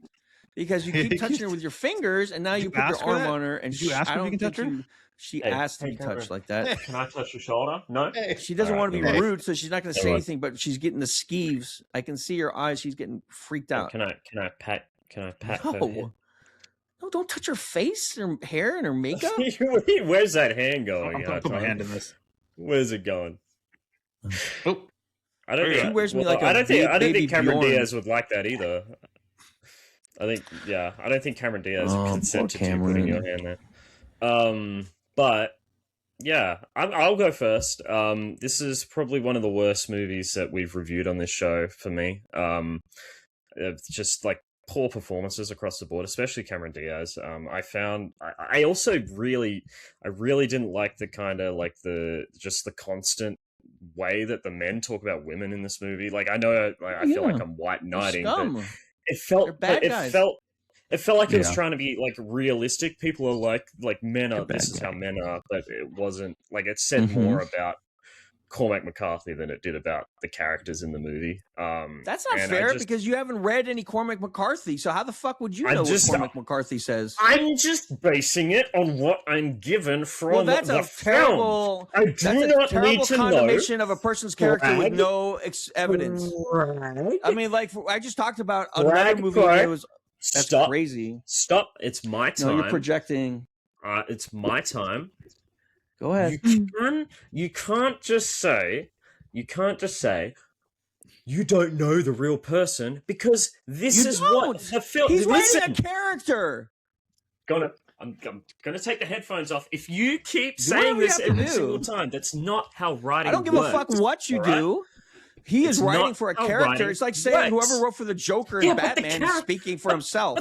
Because you keep touching her with your fingers, and now Did you you put your ask her arm that? on her, and Did you ask I her if you don't can touch think her? you. She Hey, asked to hey, be Cameron. touched like that. Can I touch your shoulder? No. She doesn't All want right, to be never mind. rude, so she's not going to say Never mind. anything. But she's getting the skeeves. I can see her eyes. She's getting freaked out. Can I pat her head? No, don't touch her face, her hair, and her makeup. Where's that hand going? I'm gonna put my hand in this. Where's it going? Oh, I don't She think. wears me like a I don't baby think Cameron Bjorn. Diaz would like that either. I don't think Cameron Diaz Oh, consented poor to you putting your hand there. But yeah, I'll go first. This is probably one of the worst movies that we've reviewed on this show for me. Just like poor performances across the board, especially Cameron Diaz. I also really didn't like the kind of like the constant way that the men talk about women in this movie. Like I know, like, I feel like I'm white knighting, but it felt like it was trying to be like realistic. People are like men are. This is how men are, but it wasn't. Like it said more about Cormac McCarthy than it did about the characters in the movie. That's not fair because you haven't read any Cormac McCarthy. So how the fuck would you know what Cormac McCarthy says? I'm just basing it on what I'm given from that's the a terrible. film. I do not need to know condemnation of a person's character with no evidence. I mean, like I just talked about another movie that was. That's crazy. Stop! It's my time. No, you're projecting. It's my time. Go ahead. You can't just say you don't know the real person because this is what the film. He's writing a character. I'm gonna take the headphones off. If you keep saying this every single time, that's not how writing works. I don't give a fuck what you do. He is writing for a character. It's like saying whoever wrote for the Joker and Batman is speaking for himself.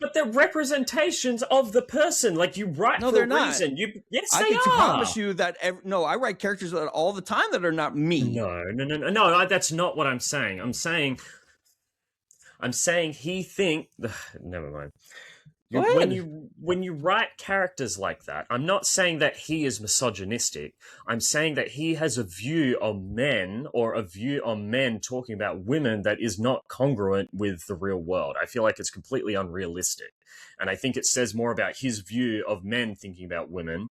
But they're representations of the person. Like you write for a reason. Yes, I they can are. promise you that. I write characters all the time that are not me. No. That's not what I'm saying. I'm saying he never mind. When you write characters like that, I'm not saying that he is misogynistic. I'm saying that he has a view on men or a view on men talking about women that is not congruent with the real world. I feel like it's completely unrealistic. And I think it says more about his view of men thinking about women.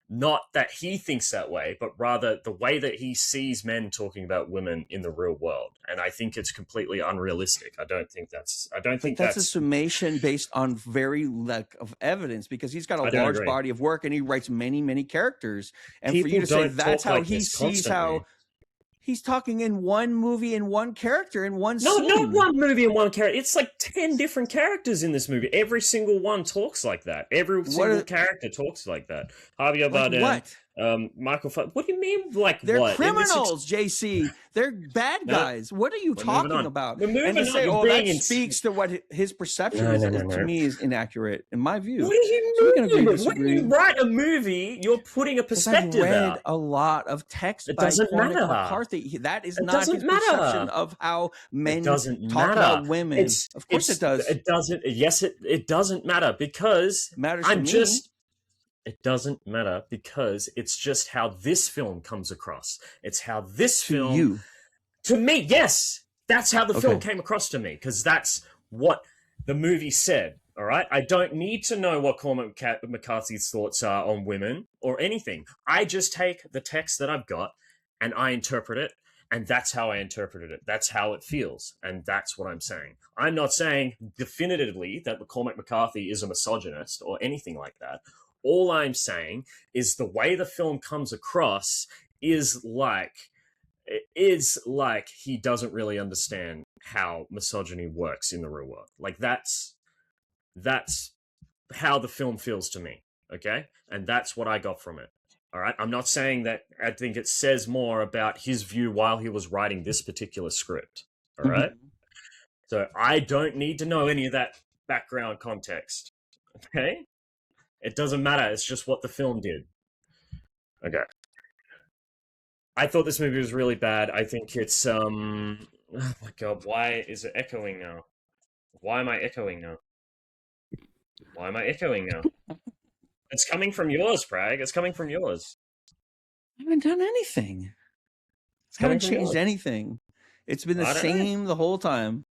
Not that he thinks that way, but rather the way that he sees men talking about women in the real world. And I think it's completely unrealistic. I don't think that's a summation based on very lack of evidence because he's got a large body of work and he writes many, many characters. And people for you to say that's how he sees how he's talking in one movie in one character in one scene. No, not one movie in one character. It's like 10 different characters in this movie. Every single one talks like that. Every single character talks like that. Javier Bardem. What? Michael. What do you mean? Like they're what? criminals, JC. They're bad guys. What are you talking about? And to say, that speaks to what his perception is, to me, is inaccurate in my view. What do you mean? When you write a movie, you're putting a perspective out. I've read a lot of text by Cormac McCarthy. That is not his perception of how men talk about women. Of course it does. It doesn't. Yes, it doesn't matter because it matters to me. It doesn't matter because it's just how this film comes across. It's how this film... To me, yes! That's how the film came across to me, because that's what the movie said, all right? I don't need to know what Cormac McCarthy's thoughts are on women or anything. I just take the text that I've got and I interpret it, and that's how I interpreted it. That's how it feels, and that's what I'm saying. I'm not saying definitively that Cormac McCarthy is a misogynist or anything like that. All I'm saying is the way the film comes across is like he doesn't really understand how misogyny works in the real world. Like that's how the film feels to me, okay? And that's what I got from it. All right? I'm not saying that I think it says more about his view while he was writing this particular script. All right? So I don't need to know any of that background context. Okay? It doesn't matter. It's just what the film did. Okay. I thought this movie was really bad. I think it's oh my god, why is it echoing now? Why am I echoing now? Why am I echoing now? It's coming from yours, Prag. It's coming from yours. I haven't done anything. It's I haven't coming from changed yours. anything. It's been the I don't know. same the whole time.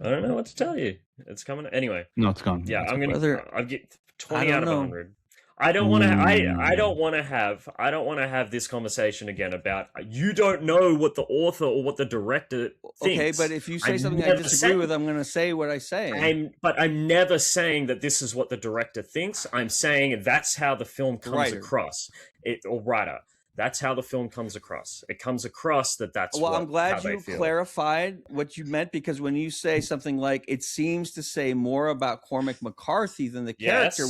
I don't know what to tell you. It's coming anyway. No, it's gone. Yeah, It's I'm gonna. Brother, I'll get I 20 don't out of know. 100. I don't want to. I Ooh. don't want to have. I don't want to have this conversation again about you don't know what the author or what the director Okay, thinks. but if you say I've something I never disagree said- with, I'm going to say what I say. But I'm never saying that this is what the director thinks. I'm saying that's how the film comes Writer. across. Or writer. That's how the film comes across. It comes across that's Well, what, I'm glad how they you feel. clarified what you meant, because when you say something like it seems to say more about Cormac McCarthy than the character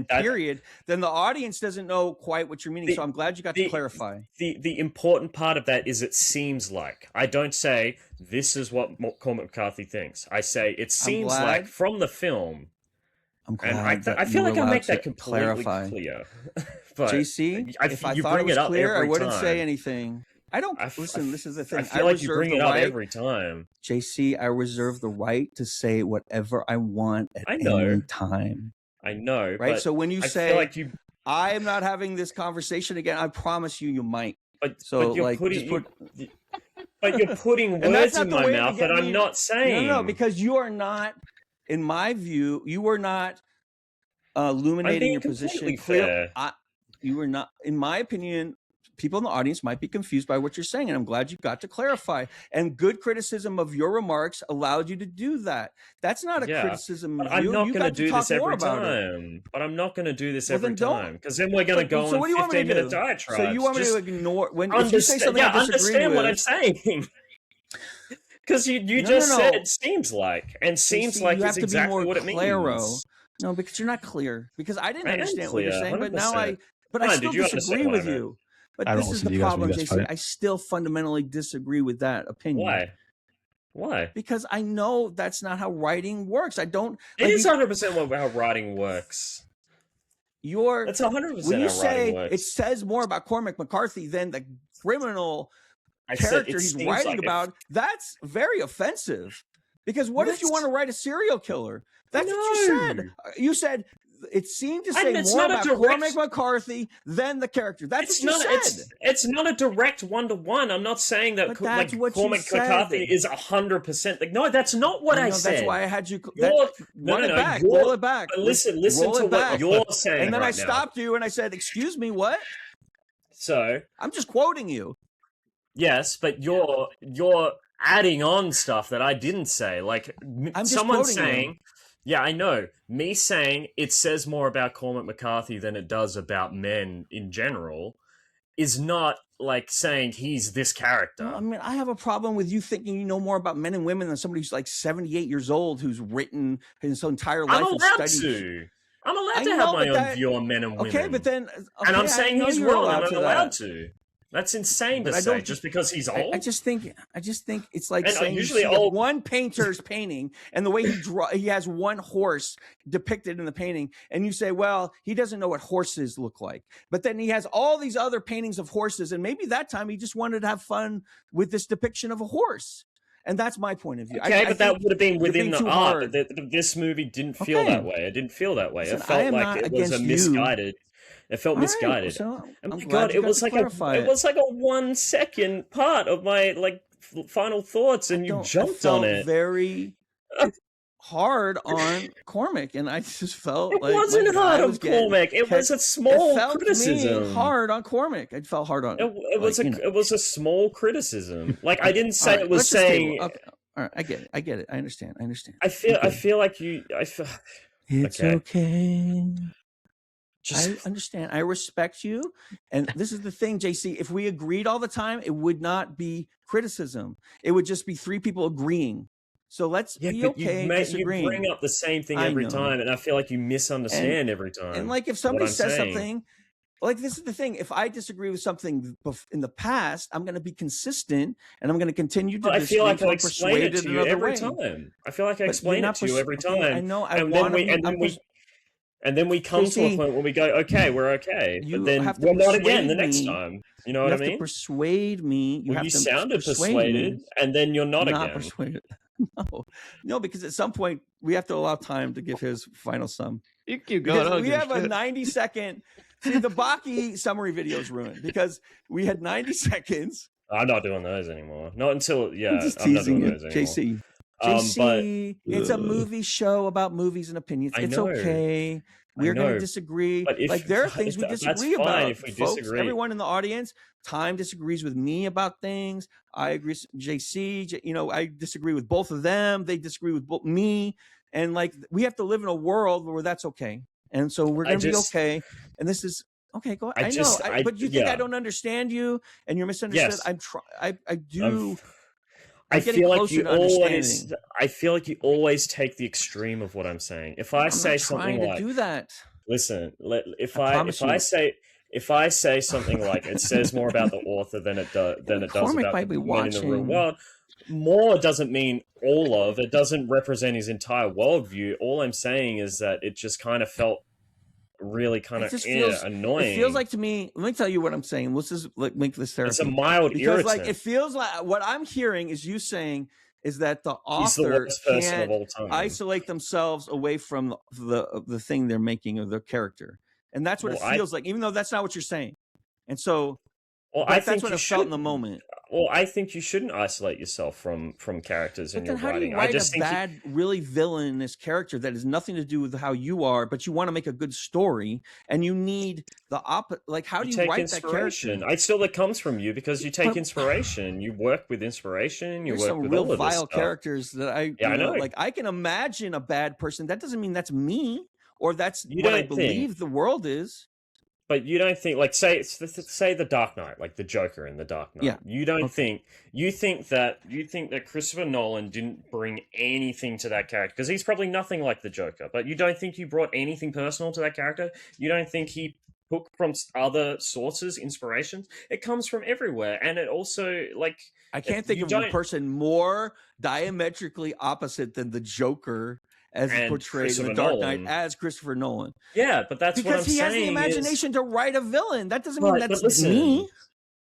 period, then the audience doesn't know quite what you're meaning. So I'm glad you got to clarify. The important part of that is it seems like. I don't say this is what Cormac McCarthy thinks. I say it seems like from the film. I'm glad And I feel like I make that completely clear. But JC, if I thought it was clear, I wouldn't say anything. I don't listen. This is the thing. I feel like you bring it up every time. JC, I reserve the right to say whatever I want at any time. I know, right? But so when you I say, feel like you... "I am not having this conversation again," I promise you might. But you're putting words in my mouth that I'm not saying. No, because you are not. In my view, you are not illuminating your position. Fair. You were not, in my opinion. People in the audience might be confused by what you're saying, and I'm glad you got to clarify. And good criticism of your remarks allowed you to do that. That's not a criticism. But I'm not going to do this every time. But I'm not going to do this every time, because then we're going to go on 15-minute diatribe. So you want me to ignore when you say something I disagree understand with? What I'm saying. Because you just said it seems like, and seems like is exactly what it means. No, because you're not clear. Because I didn't understand what you're saying, 100%. but now I still disagree with you. But this is the problem, JC. I still fundamentally disagree with that opinion. Why? Because I know that's not how writing works. I don't. It is 100% how writing works. That's 100% when you how say writing works. It says more about Cormac McCarthy than the criminal character he's writing about. That's very offensive. Because what if you want to write a serial killer? That's what you said. You said it seemed to say more about Cormac McCarthy than the character. That's what you said. It's not a direct one-to-one. I'm not saying that Cormac McCarthy is 100%. No, that's not what I said. That's why I had you. Roll it back. But listen to what you're saying. And then I stopped you and I said, "Excuse me, what?" So I'm just quoting you. Yes, but you're adding on stuff that I didn't say. Like someone saying. Yeah, I know. Me saying it says more about Cormac McCarthy than it does about men in general is not like saying he's this character. No, I mean, I have a problem with you thinking you know more about men and women than somebody who's like 78 years old who's written his entire life. I'm allowed to have my own view on men and women. Okay, but then... and I'm saying he's wrong and I'm allowed to. That's insane to say, just because he's old. I just think it's like saying usually one painter's painting, and the way he has one horse depicted in the painting, and you say, well, he doesn't know what horses look like. But then he has all these other paintings of horses, and maybe that time he just wanted to have fun with this depiction of a horse. And that's my point of view. Okay, but that would have been within the art. This movie didn't feel that way. It didn't feel that way. Listen, it felt like it was a misguided... It felt misguided. So oh my god! It was like a 1 second part of my final thoughts, and you jumped on it. Very hard on Cormac, and I just felt it wasn't hard on Cormac. It was a small criticism. Me hard on Cormac. It felt hard on. It was a small criticism. Like I didn't say it was saying. Okay. All right, I get it. I understand. I feel like you. It's okay. I understand. I respect you. And this is the thing, JC. If we agreed all the time, it would not be criticism. It would just be three people agreeing. So let's be okay disagreeing. You bring up the same thing every time, and I feel like you misunderstand every time. And like if somebody says something, like this is the thing. If I disagree with something in the past, I'm going to be consistent, and I'm going to continue to. I feel like I explain it to you every time. I feel like I explain it to you every time. I know. And then we come to a point where we go, okay, we're okay. But then we're not again the next time. You know what I mean? You have to persuade me. You sounded persuaded, and then you're not again. Persuaded. No, because at some point we have to allow time to give his final sum. You keep going. Because we have a 90-second. See, the Baki summary video is ruined because we had 90 seconds. I'm not doing those anymore. Not until I'm just I'm not teasing doing you, those anymore. JC. JC, it's a movie show about movies and opinions. It's okay. We're going to disagree. Like there are things we disagree about. If we folks, disagree. Everyone in the audience, Time disagrees with me about things. I agree with JC. You know, I disagree with both of them. They disagree with me. And like we have to live in a world where that's okay. And so we're going to be okay. And this is okay. Go ahead. I know, but you think I don't understand you and you're misunderstood. Yes. I do. I feel like you always take the extreme of what I'm saying. If I say something like, do that. Listen, if I say something like it says more about the author than it does about the men in the real world, more doesn't mean all of it. Doesn't represent his entire worldview. All I'm saying is that it just kind of felt really kind of annoying. It feels like to me. Let me tell you what I'm saying. Let's just link this therapy. It's a mild irritant. Like it feels like what I'm hearing is you saying is that the author can't isolate themselves away from the thing they're making of their character, and that's what it feels like. Even though that's not what you're saying, and so that's what it felt in the moment. Well, I think you shouldn't isolate yourself from characters in your writing. How do you write a bad, really villainous character that has nothing to do with how you are, but you want to make a good story, and you need the opposite? Like, how do you write that character? I still that comes from you because you take inspiration. You work with inspiration. You work with all of vile characters that I know. Like, I can imagine a bad person. That doesn't mean that's me or that's what I believe the world is. But you don't think, like, say the Dark Knight, like the Joker in the Dark Knight. Yeah. You don't think that Christopher Nolan didn't bring anything to that character because he's probably nothing like the Joker. But you don't think he brought anything personal to that character. You don't think he took from other sources inspirations. It comes from everywhere, and it also I can't think of a person more diametrically opposite than the Joker. As portrayed in The Dark Knight as Christopher Nolan. Yeah, but that's because he has the imagination to write a villain. That doesn't mean that's me.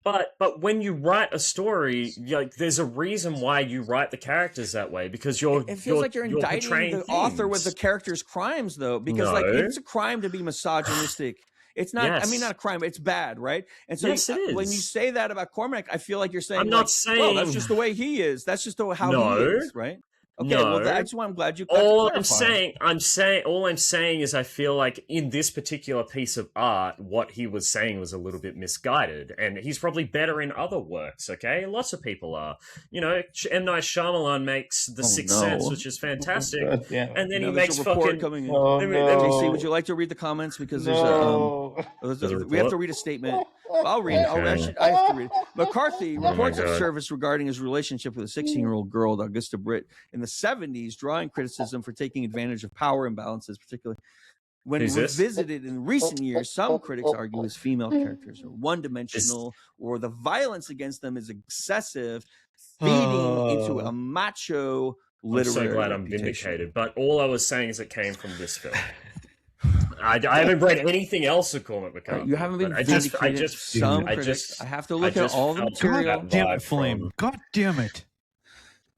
But when you write a story, like there's a reason why you write the characters that way because it feels like you're indicting the author with the character's crimes, though. Because it's a crime to be misogynistic. It's not. I mean, not a crime. It's bad, right? And so when you say that about Cormac, I feel like you're saying, I'm not saying. Well, that's just the way he is. That's just how he is, right? Okay, no. Well, that's why I'm glad you. All I'm saying is, I feel like in this particular piece of art, what he was saying was a little bit misguided, and he's probably better in other works. Okay, lots of people are. You know, M. Night Shyamalan makes The Sixth Sense, which is fantastic, and then he makes fucking. Coming in. JC, would you like to read the comments because there's we have to read a statement. I'll read it. Okay. I have to read it. McCarthy reports of service regarding his relationship with a 16-year-old girl, Augusta Britt, in the 70s, drawing criticism for taking advantage of power imbalances, particularly when revisited in recent years. Some critics argue his female characters are one-dimensional or the violence against them is excessive, feeding into a macho literary I'm so glad I'm vindicated, but all I was saying is it came from this film. I haven't read anything else of Cormac McCarthy. You haven't been vindicated. I have to look at all the material. God damn it, Flame. God damn it.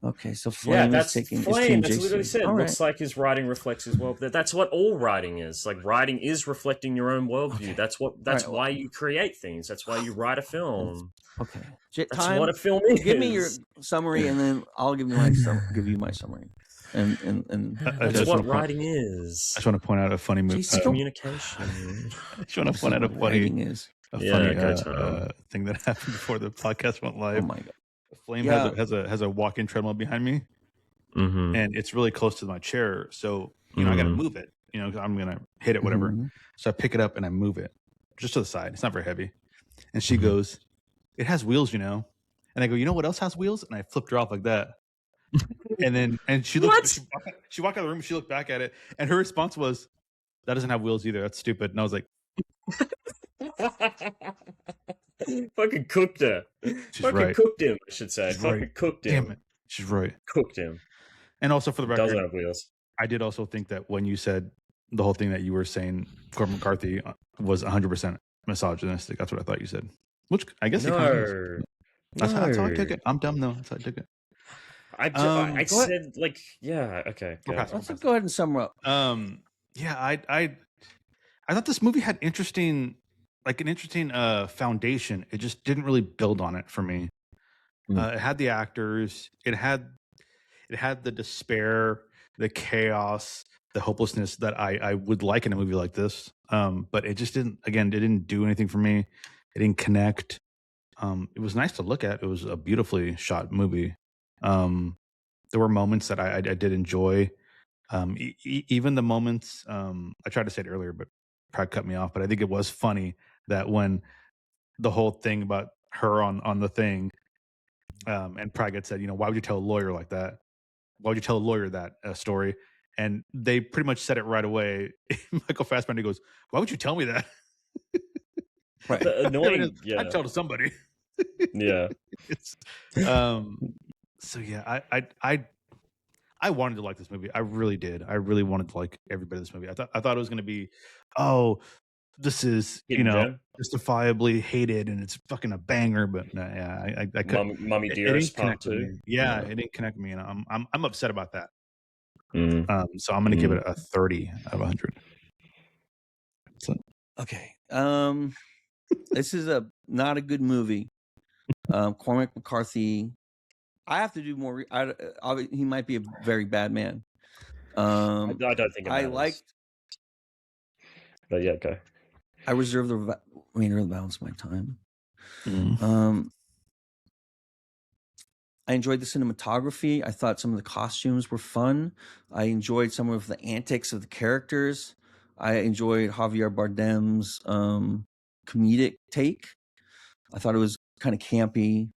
Okay, so Flame is taking Flame. That's literally said. It looks like his writing reflects his worldview. That's what all writing is. Like writing is reflecting your own worldview. Okay. That's why you create things. That's why you write a film. Okay. That's what a film is. Give me your summary and then I'll give you my summary. And that's what writing is. I just want to point out a funny movie. Communication. I just want to point out a funny thing that happened before the podcast went live. Oh my god! Flame has a walk-in treadmill behind me, and it's really close to my chair. So I got to move it. I'm gonna hit it, whatever. So I pick it up and I move it just to the side. It's not very heavy. And she goes, "It has wheels, And I go, "You know what else has wheels?" And I flipped her off like that. And she looked. She walked out of the room. She looked back at it, and her response was, "That doesn't have wheels either. That's stupid." And I was like, "Fucking cooked her. Cooked him. I should say. Fucking cooked him. Damn it. She's right. Cooked him." And also for the record, doesn't have wheels. I did also think that when you said the whole thing that you were saying, Cormac McCarthy was 100% misogynistic. That's what I thought you said. Which I guess that's how I took it. I'm dumb though. That's how I took it. I Go ahead. said like, yeah, okay. We're Go. past it. Let's go ahead and sum up. Yeah, I thought this movie had an interesting foundation. It just didn't really build on it for me. It had the actors. It had the despair, the chaos, the hopelessness that I would like in a movie like this. But it just didn't. Again, it didn't do anything for me. It didn't connect. It was nice to look at. It was a beautifully shot movie. There were moments that I did enjoy. Even the moments. I tried to say it earlier, but Prag cut me off. But I think it was funny that when the whole thing about her on the thing, and Prag had said, why would you tell a lawyer like that? Why would you tell a lawyer that story? And they pretty much said it right away. Michael Fassbender goes, "Why would you tell me that?" Right. The annoying, yeah. I'd tell to somebody. Yeah. It's, so yeah, I wanted to like this movie. I really did. I really wanted to like everybody in this movie. I thought it was going to be, oh, this is justifiably hated and it's fucking a banger. But yeah, I couldn't. Mummy Dearest Part 2. Yeah, it didn't connect with me, and I'm upset about that. So I'm going to give it a 30 out of 100. So. Okay. This is not a good movie. Cormac McCarthy. I have to do more. He might be a very bad man. I don't think it matters. I liked. But yeah, okay. I reserve the remainder of the balance of my time. I enjoyed the cinematography. I thought some of the costumes were fun. I enjoyed some of the antics of the characters. I enjoyed Javier Bardem's comedic take. I thought it was kind of campy.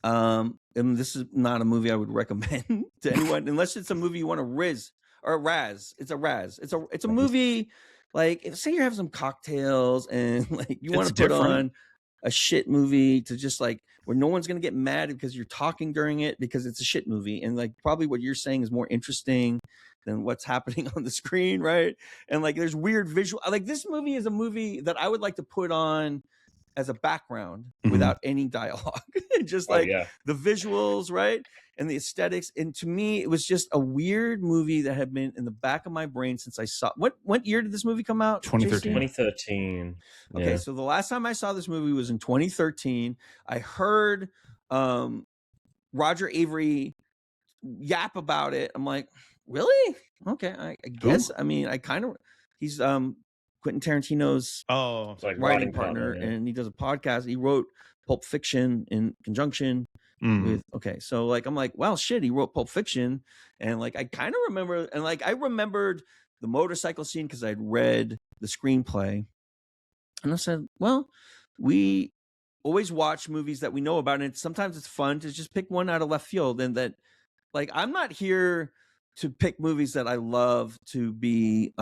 And this is not a movie I would recommend to anyone unless it's a movie you want to razz. It's a razz. It's a movie like say you're having some cocktails and like you want to put on a shit movie to just like where no one's gonna get mad because you're talking during it because it's a shit movie and like probably what you're saying is more interesting than what's happening on the screen, right? And like there's weird visual. Like this movie is a movie that I would like to put on as a background without any dialogue, just like the visuals, right? And the aesthetics. And to me, it was just a weird movie that had been in the back of my brain since I saw what year did this movie come out? 2013. 2013. Okay, yeah. so the last time I saw this movie was in 2013. I heard Roger Avery yap about it. I'm like, really? Okay, I guess. I mean, he's Quentin Tarantino's like writing partner, and he does a podcast. He wrote Pulp Fiction in conjunction with. Okay, so like I'm like, well, shit, he wrote Pulp Fiction, and like I kind of remember, and like I remembered the motorcycle scene because I'd read the screenplay, and I said, well, we always watch movies that we know about, and sometimes it's fun to just pick one out of left field, and that like I'm not here to pick movies that I love to be,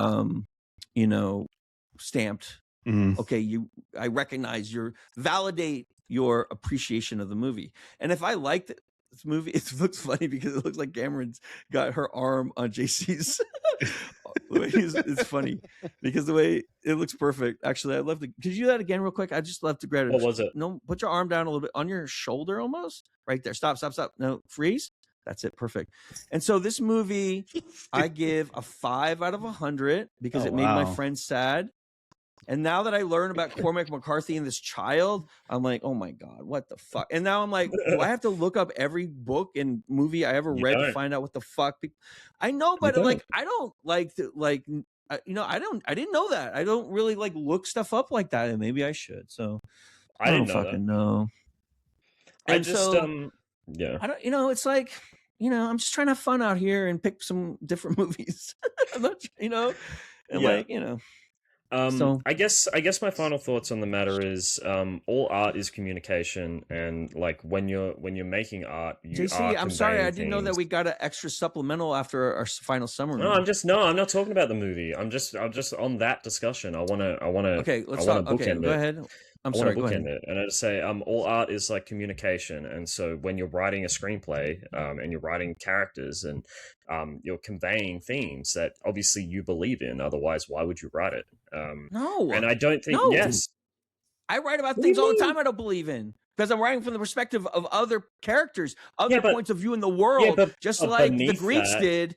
stamped. Okay, I recognize validate your appreciation of the movie. And if I liked this movie, it looks funny because it looks like Cameron's got her arm on JC's. It's funny because the way it looks perfect. Actually, I'd love to. Could you do that again real quick? I just love to grab it. What was it? No, put your arm down a little bit on your shoulder almost. Right there. Stop. No, freeze. That's it. Perfect. And so this movie, I give a 5 out of 100 because it made my friends sad. And now that I learn about Cormac McCarthy and this child, I'm like, oh my God, what the fuck? And now I'm like, do I have to look up every book and movie I ever read to find out what the fuck? I know, but like, I don't like to like, I didn't know that. I don't really like look stuff up like that, and maybe I should. So I don't fucking know. I just, yeah. I don't, it's like, I'm just trying to have fun out here and pick some different movies. I'm not, like, so I guess my final thoughts on the matter is all art is communication, and like when you're making art, JC, I'm sorry, I didn't know that we got an extra supplemental after our final summary. No, I'm not talking about the movie. I'm just on that discussion. I wanna okay, let's talk. Okay, go ahead. I'm sorry, go ahead. And I'd say all art is like communication, and so when you're writing a screenplay and you're writing characters and you're conveying themes that obviously you believe in, otherwise why would you write it? No, and I don't think yes. I write about things all the time I don't believe in. because I'm writing from the perspective of other characters, other points of view in the world, just like the Greeks did.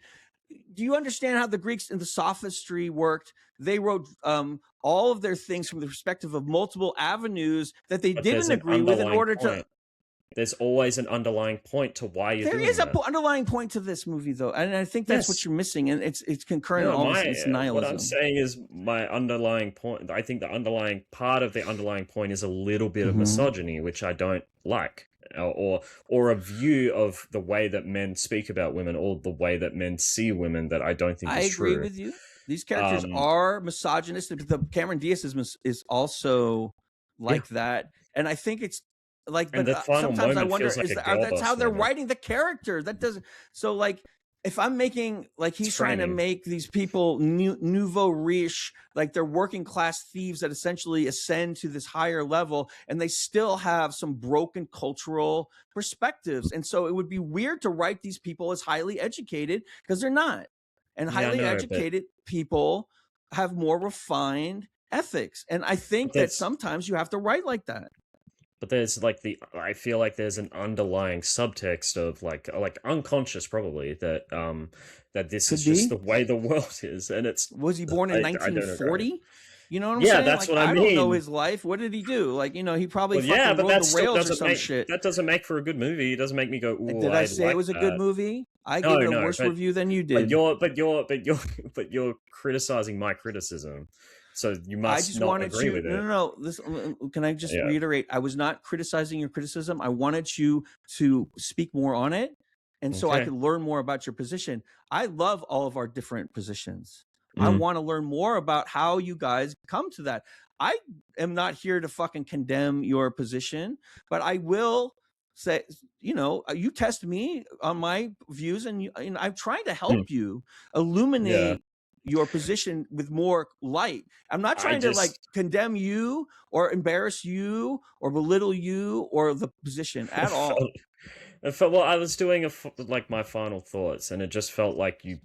Do you understand how the Greeks in the sophistry worked? They wrote all of their things from the perspective of multiple avenues that they didn't agree with in order to. There's always an underlying point to why you're doing that. There is an underlying point to this movie, though, and I think that's what you're missing, and it's concurrent. It's nihilism. What I'm saying is my underlying point. I think the underlying part of the underlying point is a little bit of misogyny, which I don't like, or a view of the way that men speak about women, or the way that men see women that I don't think is true. I agree with you. These characters are misogynistic. The Cameron Diaz is also like that, and I think it's. Like, but sometimes I wonder, that's how they're writing the character. That doesn't. So, like, if I'm making, like, he's trying to make these people nouveau riche, like they're working class thieves that essentially ascend to this higher level, and they still have some broken cultural perspectives. And so it would be weird to write these people as highly educated, because they're not. And highly educated people have more refined ethics. And I think that sometimes you have to write like that. But there's like I feel like there's an underlying subtext of like unconscious probably that this is just the way the world is, and it's. Was he born in 1940? You know what I'm saying? That's what I mean. I don't know his life. What did he do? Like, he probably fucking rode the rails or some shit. That doesn't make for a good movie. It doesn't make me go, ooh, did I say it was a good movie? I gave it a worse review than you did. But you're criticizing my criticism. So you must not agree with it. No. Can I just reiterate? I was not criticizing your criticism. I wanted you to speak more on it, and so I could learn more about your position. I love all of our different positions. I want to learn more about how you guys come to that. I am not here to fucking condemn your position, but I will say, you test me on my views, and I'm trying to help you illuminate your position with more light. I'm not trying to like condemn you or embarrass you or belittle you or the position at all. Well, I was doing my final thoughts, and it just felt like you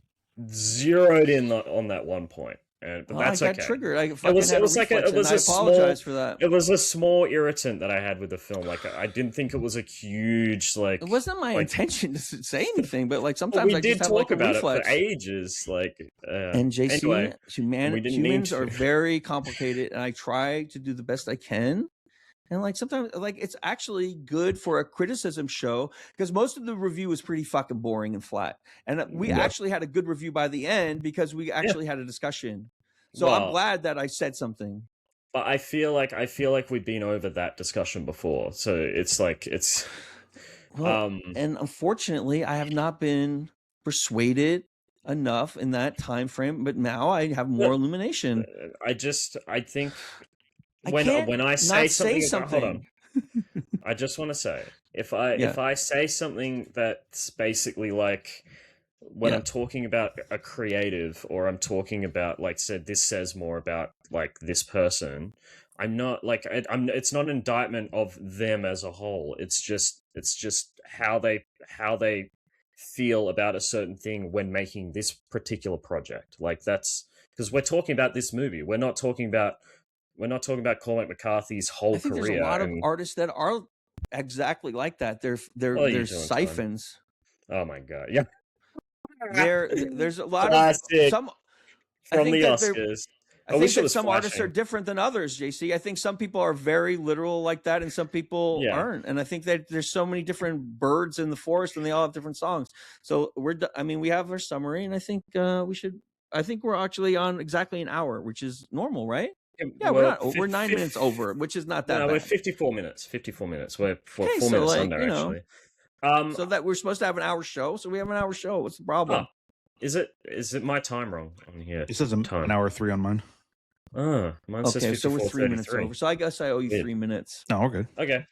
zeroed in on that one point. But that's okay. I got triggered. I apologize for that. It was a small irritant that I had with the film. Like, I didn't think it was a huge like. It wasn't my intention to say anything, but like sometimes I just have like a reflex. It for ages. Like, and JC, anyway, humans are very complicated, and I try to do the best I can. And like sometimes, like it's actually good for a criticism show because most of the review was pretty fucking boring and flat. And we actually had a good review by the end because we actually had a discussion. So I'm glad that I said something. But I feel like we've been over that discussion before. So it's like it's. And unfortunately, I have not been persuaded enough in that time frame. But now I have more illumination. I think. When I say something, hold on. I just want to say if I say something that's basically like when I'm talking about a creative or I'm talking about like this says more about like this person, I'm not like it's not an indictment of them as a whole. It's just how they feel about a certain thing when making this particular project. Like that's because we're talking about this movie. We're not talking about Cormac McCarthy's whole career. There's a lot of artists that are exactly like that. They're siphons. Oh my god! Yeah, there's a lot of some from the Oscars. I think that some artists are different than others, JC. I think some people are very literal like that, and some people aren't. And I think that there's so many different birds in the forest, and they all have different songs. So we have our summary, and I think I think we're actually on exactly an hour, which is normal, right? Yeah, we're 9 minutes over, which is not that bad. We're 54 minutes. 54 minutes. We're 4 minutes under, actually. So that we're supposed to have an hour show, so we have an hour show. What's the problem? Is it my time wrong on here? It says an hour 3 on mine. Mine says 54, so we're 3 minutes over. So I guess I owe you 3 minutes. No, okay. Okay.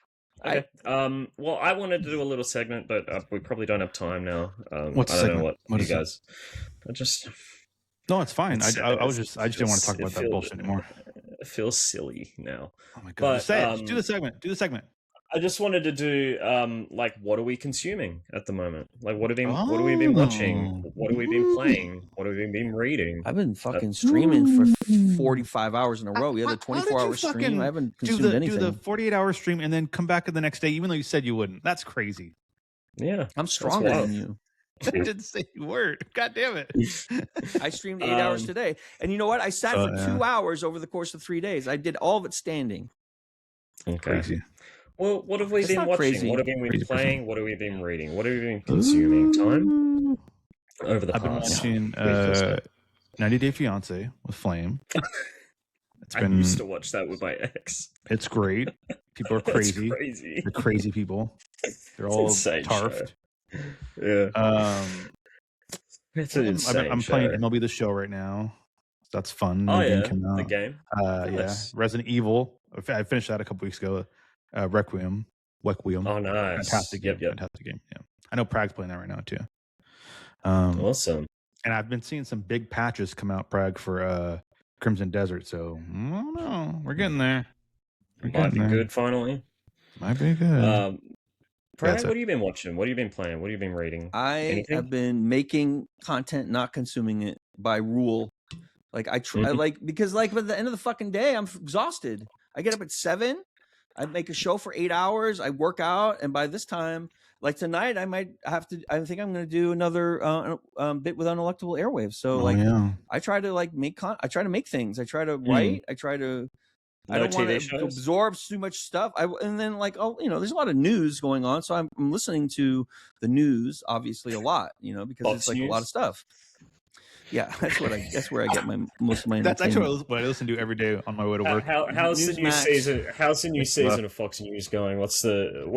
Well, I wanted to do a little segment, but we probably don't have time now. What's the segment? What you guys? No, it's fine. I just didn't want to talk about that bullshit anymore. It feels silly now. Oh my god! Do the segment. I just wanted to do like, what are we consuming at the moment? Like, what have we been watching? What have we been playing? What have we been reading? I've been fucking streaming for 45 hours in a row. We had a 24-hour stream. I haven't consumed anything. Do the 48-hour stream and then come back the next day, even though you said you wouldn't. That's crazy. Yeah, I'm stronger than you. I didn't say a word. God damn it. I streamed 8 hours today. And you know what? I sat for 2 hours over the course of 3 days. I did all of it standing. Okay. Crazy. Well, what have we been watching? Crazy. What have we been playing? What have we been reading? What have we been consuming? Time over the past. I've been watching 90 Day Fiance with Flame. I used to watch that with my ex. It's great. People are crazy. Crazy. They're crazy people. They're all tarfed. Yeah. It's an insane I'm playing MLB The Show right now. That's fun. Oh yeah, the game. Nice. Yeah, Resident Evil. I finished that a couple weeks ago. Requiem. Oh, nice. Fantastic game. Yep. Fantastic game. Yeah. I know Prag's playing that right now too. Awesome. And I've been seeing some big patches come out, Prag, for Crimson Desert. So I don't know. We're getting there. Might be good finally. Might be good. Prag, what have you been watching? What have you been playing? What have you been reading? I have been making content, not consuming it by rule. Like I try, because by the end of the fucking day, I'm exhausted. I get up at 7. I make a show for 8 hours. I work out, and by this time, like tonight, I might have to. I think I'm going to do another bit with Unelectable Airwaves. So I try to I try to make things. I try to write. I try to. I don't want to absorb too much stuff. And then there's a lot of news going on, so I'm listening to the news obviously a lot. Because it's like news. A lot of stuff. Yeah, that's where I get most of my. That's actually what I listen to every day on my way to work. How's the new season? How's the new season of Fox News going? What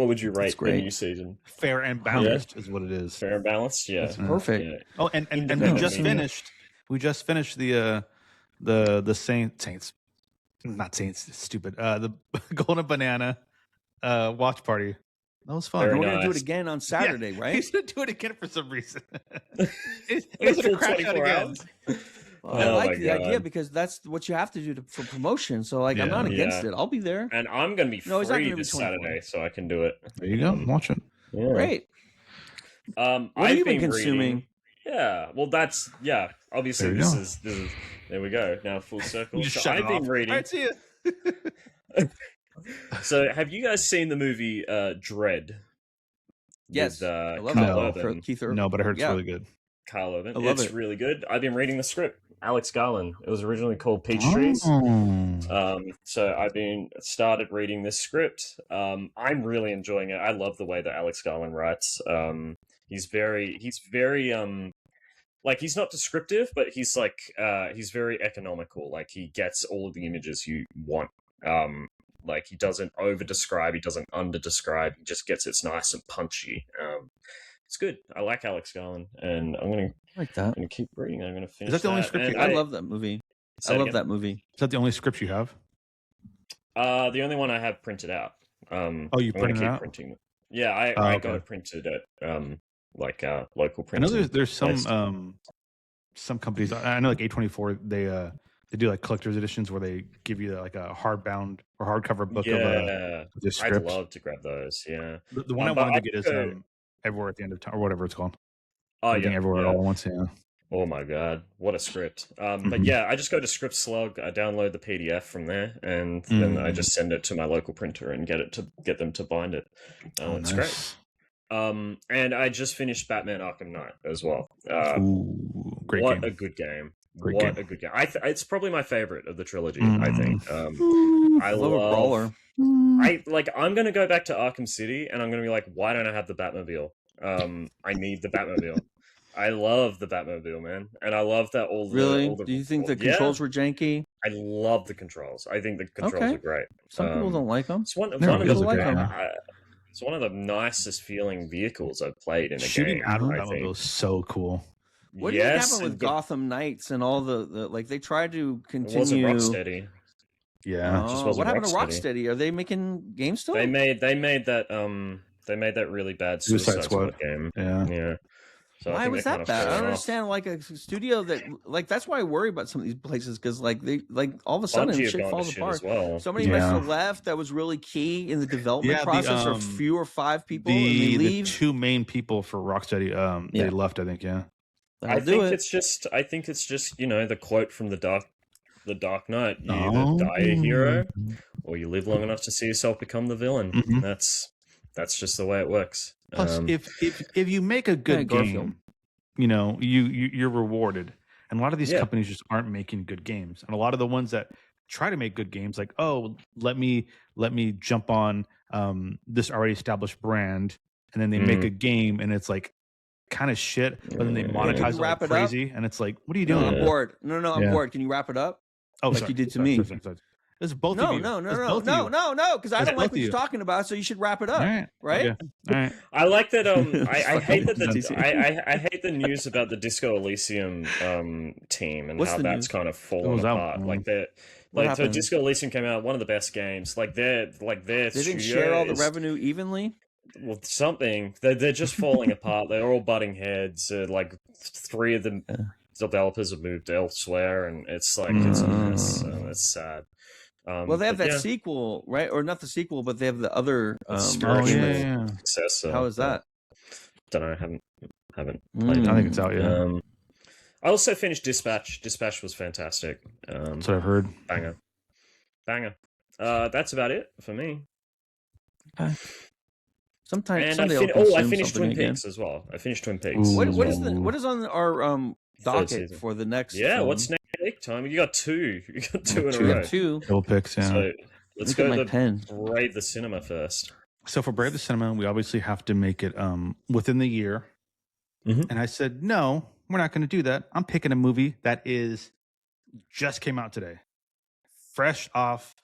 would you rate the new season? Fair and balanced is what it is. Fair and balanced, yeah. That's perfect. Yeah. Oh, and we just finished. We just finished the Saints. Not Saints. Stupid. The Golden Banana watch party. That was fun. We're going to do it again on Saturday, right? He's going to do it again for some reason. He's going to crash out again. Well, I like the idea because that's what you have to do for promotion. So, I'm not against it. I'll be there. And I'm going to be free this Saturday, so I can do it. There you go. Watch it. Yeah. Great. What have you been consuming? Yeah. Well, obviously, this is. There we go. Now full circle. So I've been reading. All right, see you. So, have you guys seen the movie Dread? Yes, with, I love Carl Keith Urban. No, but I heard it's really good. Carl Urban. I love it. It's really good. I've been reading the script. Alex Garland. It was originally called Peach Trees. So I've been started reading this script. I'm really enjoying it. I love the way that Alex Garland writes. He's very he's not descriptive, but he's very economical. Like he gets all of the images you want. He doesn't over describe, he doesn't under describe. He just gets it's nice and punchy. It's good. I like Alex Garland, and I'm gonna keep reading. I'm gonna finish. Is that the only script? I love that movie. I love that movie. Is that the only script you have? The only one I have printed out. You printed it out? Printing it. Yeah, I got it printed at local printing. I know there's some companies. I know like A24. They do like collector's editions where they give you like a hardbound or hardcover book of the script. I'd love to grab those. Yeah, the one I wanted to get is Everywhere at the End of Time or whatever it's called. Everywhere all at once. Yeah. Oh my god, what a script! But yeah, I just go to Script Slug. I download the PDF from there, and then I just send it to my local printer and get them to bind it. It's nice. Great. And I just finished Batman: Arkham Knight as well. Great what game. A good game! A good game! It's probably my favorite of the trilogy. I think. I love a brawler. I'm going to go back to Arkham City, and I'm going to be like, why don't I have the Batmobile? I need the Batmobile. I love the Batmobile, man, and I love that all. Do you think the controls were janky? I love the controls. I think the controls are great. Some people don't like them. It's one of the nicest feeling vehicles I've played in a Shooting game. out of Batmobile is so cool. What do you think happened with Gotham Knights and all the they tried to continue? It wasn't Rocksteady. Yeah. What happened to Rocksteady? Are they making games still? They made that really bad Suicide Squad game. Yeah. So I Why think was they're that kind of bad? I falling don't off. understand. Like a studio that, like, that's why I worry about some of these places because, like, they, like, all of a sudden Bungie have shit gone to falls shit apart. as well. Somebody must Yeah. have left that was really key in the development Yeah, process, or 5 people, and they the leave. 2 main people for Rocksteady, they Yeah. left, I think. Yeah. That'll I do think it. it's just the quote from the Dark Knight: you either die a hero or you live long enough to see yourself become the villain. Mhm. That's just the way it works. Plus, if you make a good Garfield. game, you know, you're rewarded. And a lot of these Yeah. companies just aren't making good games. And a lot of the ones that try to make good games, like, oh, let me jump on this already established brand, and then they make a game and it's like kind of shit, but then they monetize it like wrap it up? crazy, and it's like, what are you No, doing? I'm bored. No, I'm Yeah. bored. Can you wrap it up? Oh, like sorry, you did to sorry, me. sorry. This is both No, of you. no, This is no, both no, of you. no, no, because I It's don't like both what of you're you. talking about. So you should wrap it up, All right. right? Okay. All right. I like that. I hate that Teasing. I hate the news about the Disco Elysium team and What's how the that's news? kind of What fallen was that apart. one? Like they're What so happened? Disco Elysium came out, one of the best games. Like their They didn't studio share all the is- revenue evenly. Well, something they're just falling apart. They're all butting heads. Like 3 of the developers have moved elsewhere, and it's like it's a mess. So it's sad. Well, they have but that yeah, sequel, right? Or not the sequel, but they have the other spiritual yeah. successor. How is that? Don't know. Haven't played it. I think it's out. Yeah. I also finished Dispatch. Dispatch was fantastic. That's what I've heard. Banger. That's about it for me. Sometimes And someday I I'll finished Twin again. Peaks as well. I finished Twin Peaks. Ooh. What as is well. what is on our docket season. for the next? Yeah, film? what's next week, Tom? You got 2. You got 2 in a We row. got 2. Double picks. Yeah. So let's Look at go my to pen. Brave the Cinema first. So for Brave the Cinema, we obviously have to make it within the year. Mhm. And I said, no, we're not going to do that. I'm picking a movie that just came out today, fresh off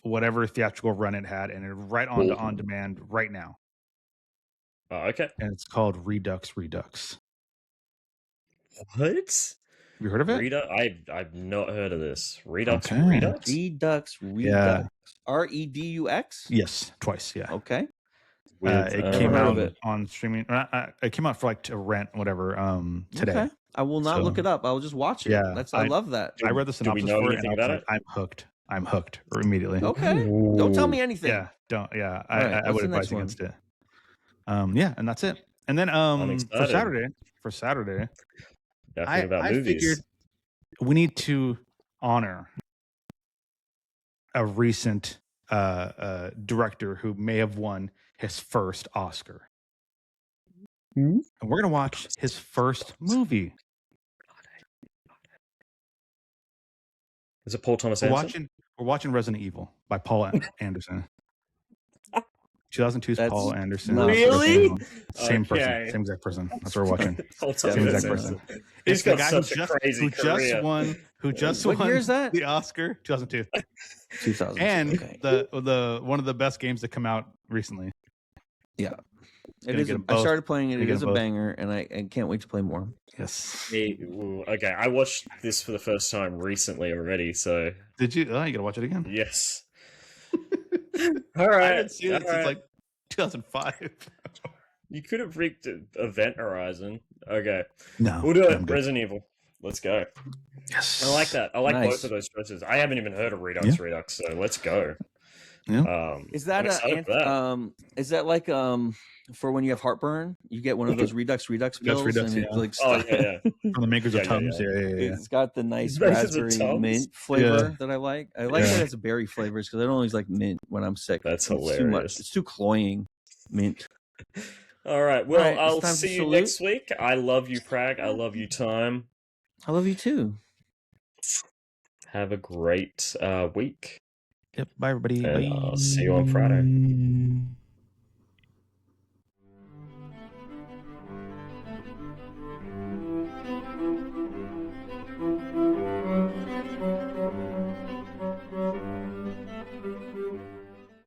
whatever theatrical run it had, and it right on to on demand right now. Oh, okay. And it's called Redux. What? You heard of it? Redux? I've not heard of this. Redux. Okay. Redux. Redux. Yeah. REDUX. Yes, twice. Yeah. Okay. It came heard out of it. on streaming. It came out for like to rent, whatever. Today. Okay. I will not So- look it up. I'll just watch it. Yeah, I love that. I read the Do we synopsis know for it, anything and I was about like, I'm hooked. I'm hooked immediately. Okay. Don't tell me anything. Yeah, don't. Yeah, All right, I what's would the next advise one? against it. Yeah, and that's it. And then excited. for Saturday, Nothing about I movies. figured we need to honor a recent director who may have won his first Oscar. And we're gonna watch his first movie. Is it Paul Thomas We're Anderson? watching Resident Evil by Paul Anderson. 2002's That's Paul Anderson. not Really? Same person. Okay. Same exact person. That's what we're watching. Paul Same Thomas exact Anderson. person. He's It's the got guy such a crazy career. who just What won year is that? the Oscar. 2002. 2000. And Okay. the one of the best games to come out recently. Yeah. It Gonna is. get 'em I both. started playing it. Gonna It get is 'em a both. banger, and I can't wait to play more. Yes. Okay, I watched this for the first time recently already, so Did you? Oh, you gotta watch it again. yes. I All right. haven't seen it since like 2005. You could have rigged Event Horizon. Okay. No, We'll do it. I'm good. Resident Evil. Let's go. Yes. I like that. I like Nice. both of those choices. I haven't even heard of Redux, so let's go. Yeah. Is that I'm excited for that. is that like for when you have heartburn, you get one of those Redux pills, Redux, and it's yeah. like Oh yeah. From the makers Yeah, of yeah, Tums. Yeah. it's got the nice Makers of raspberry Tums? mint flavor Yeah. that I like. I like Yeah. that it's a berry flavors because I don't always like mint when I'm sick. That's It's too much. hilarious. It's too cloying. Mint. All right. Well, All right, it's I'll time to see you salute. next week. I love you, Prag. I love you, Time. I love you too. Have a great week. Yep. Bye, everybody. And Bye. I'll see you on Friday.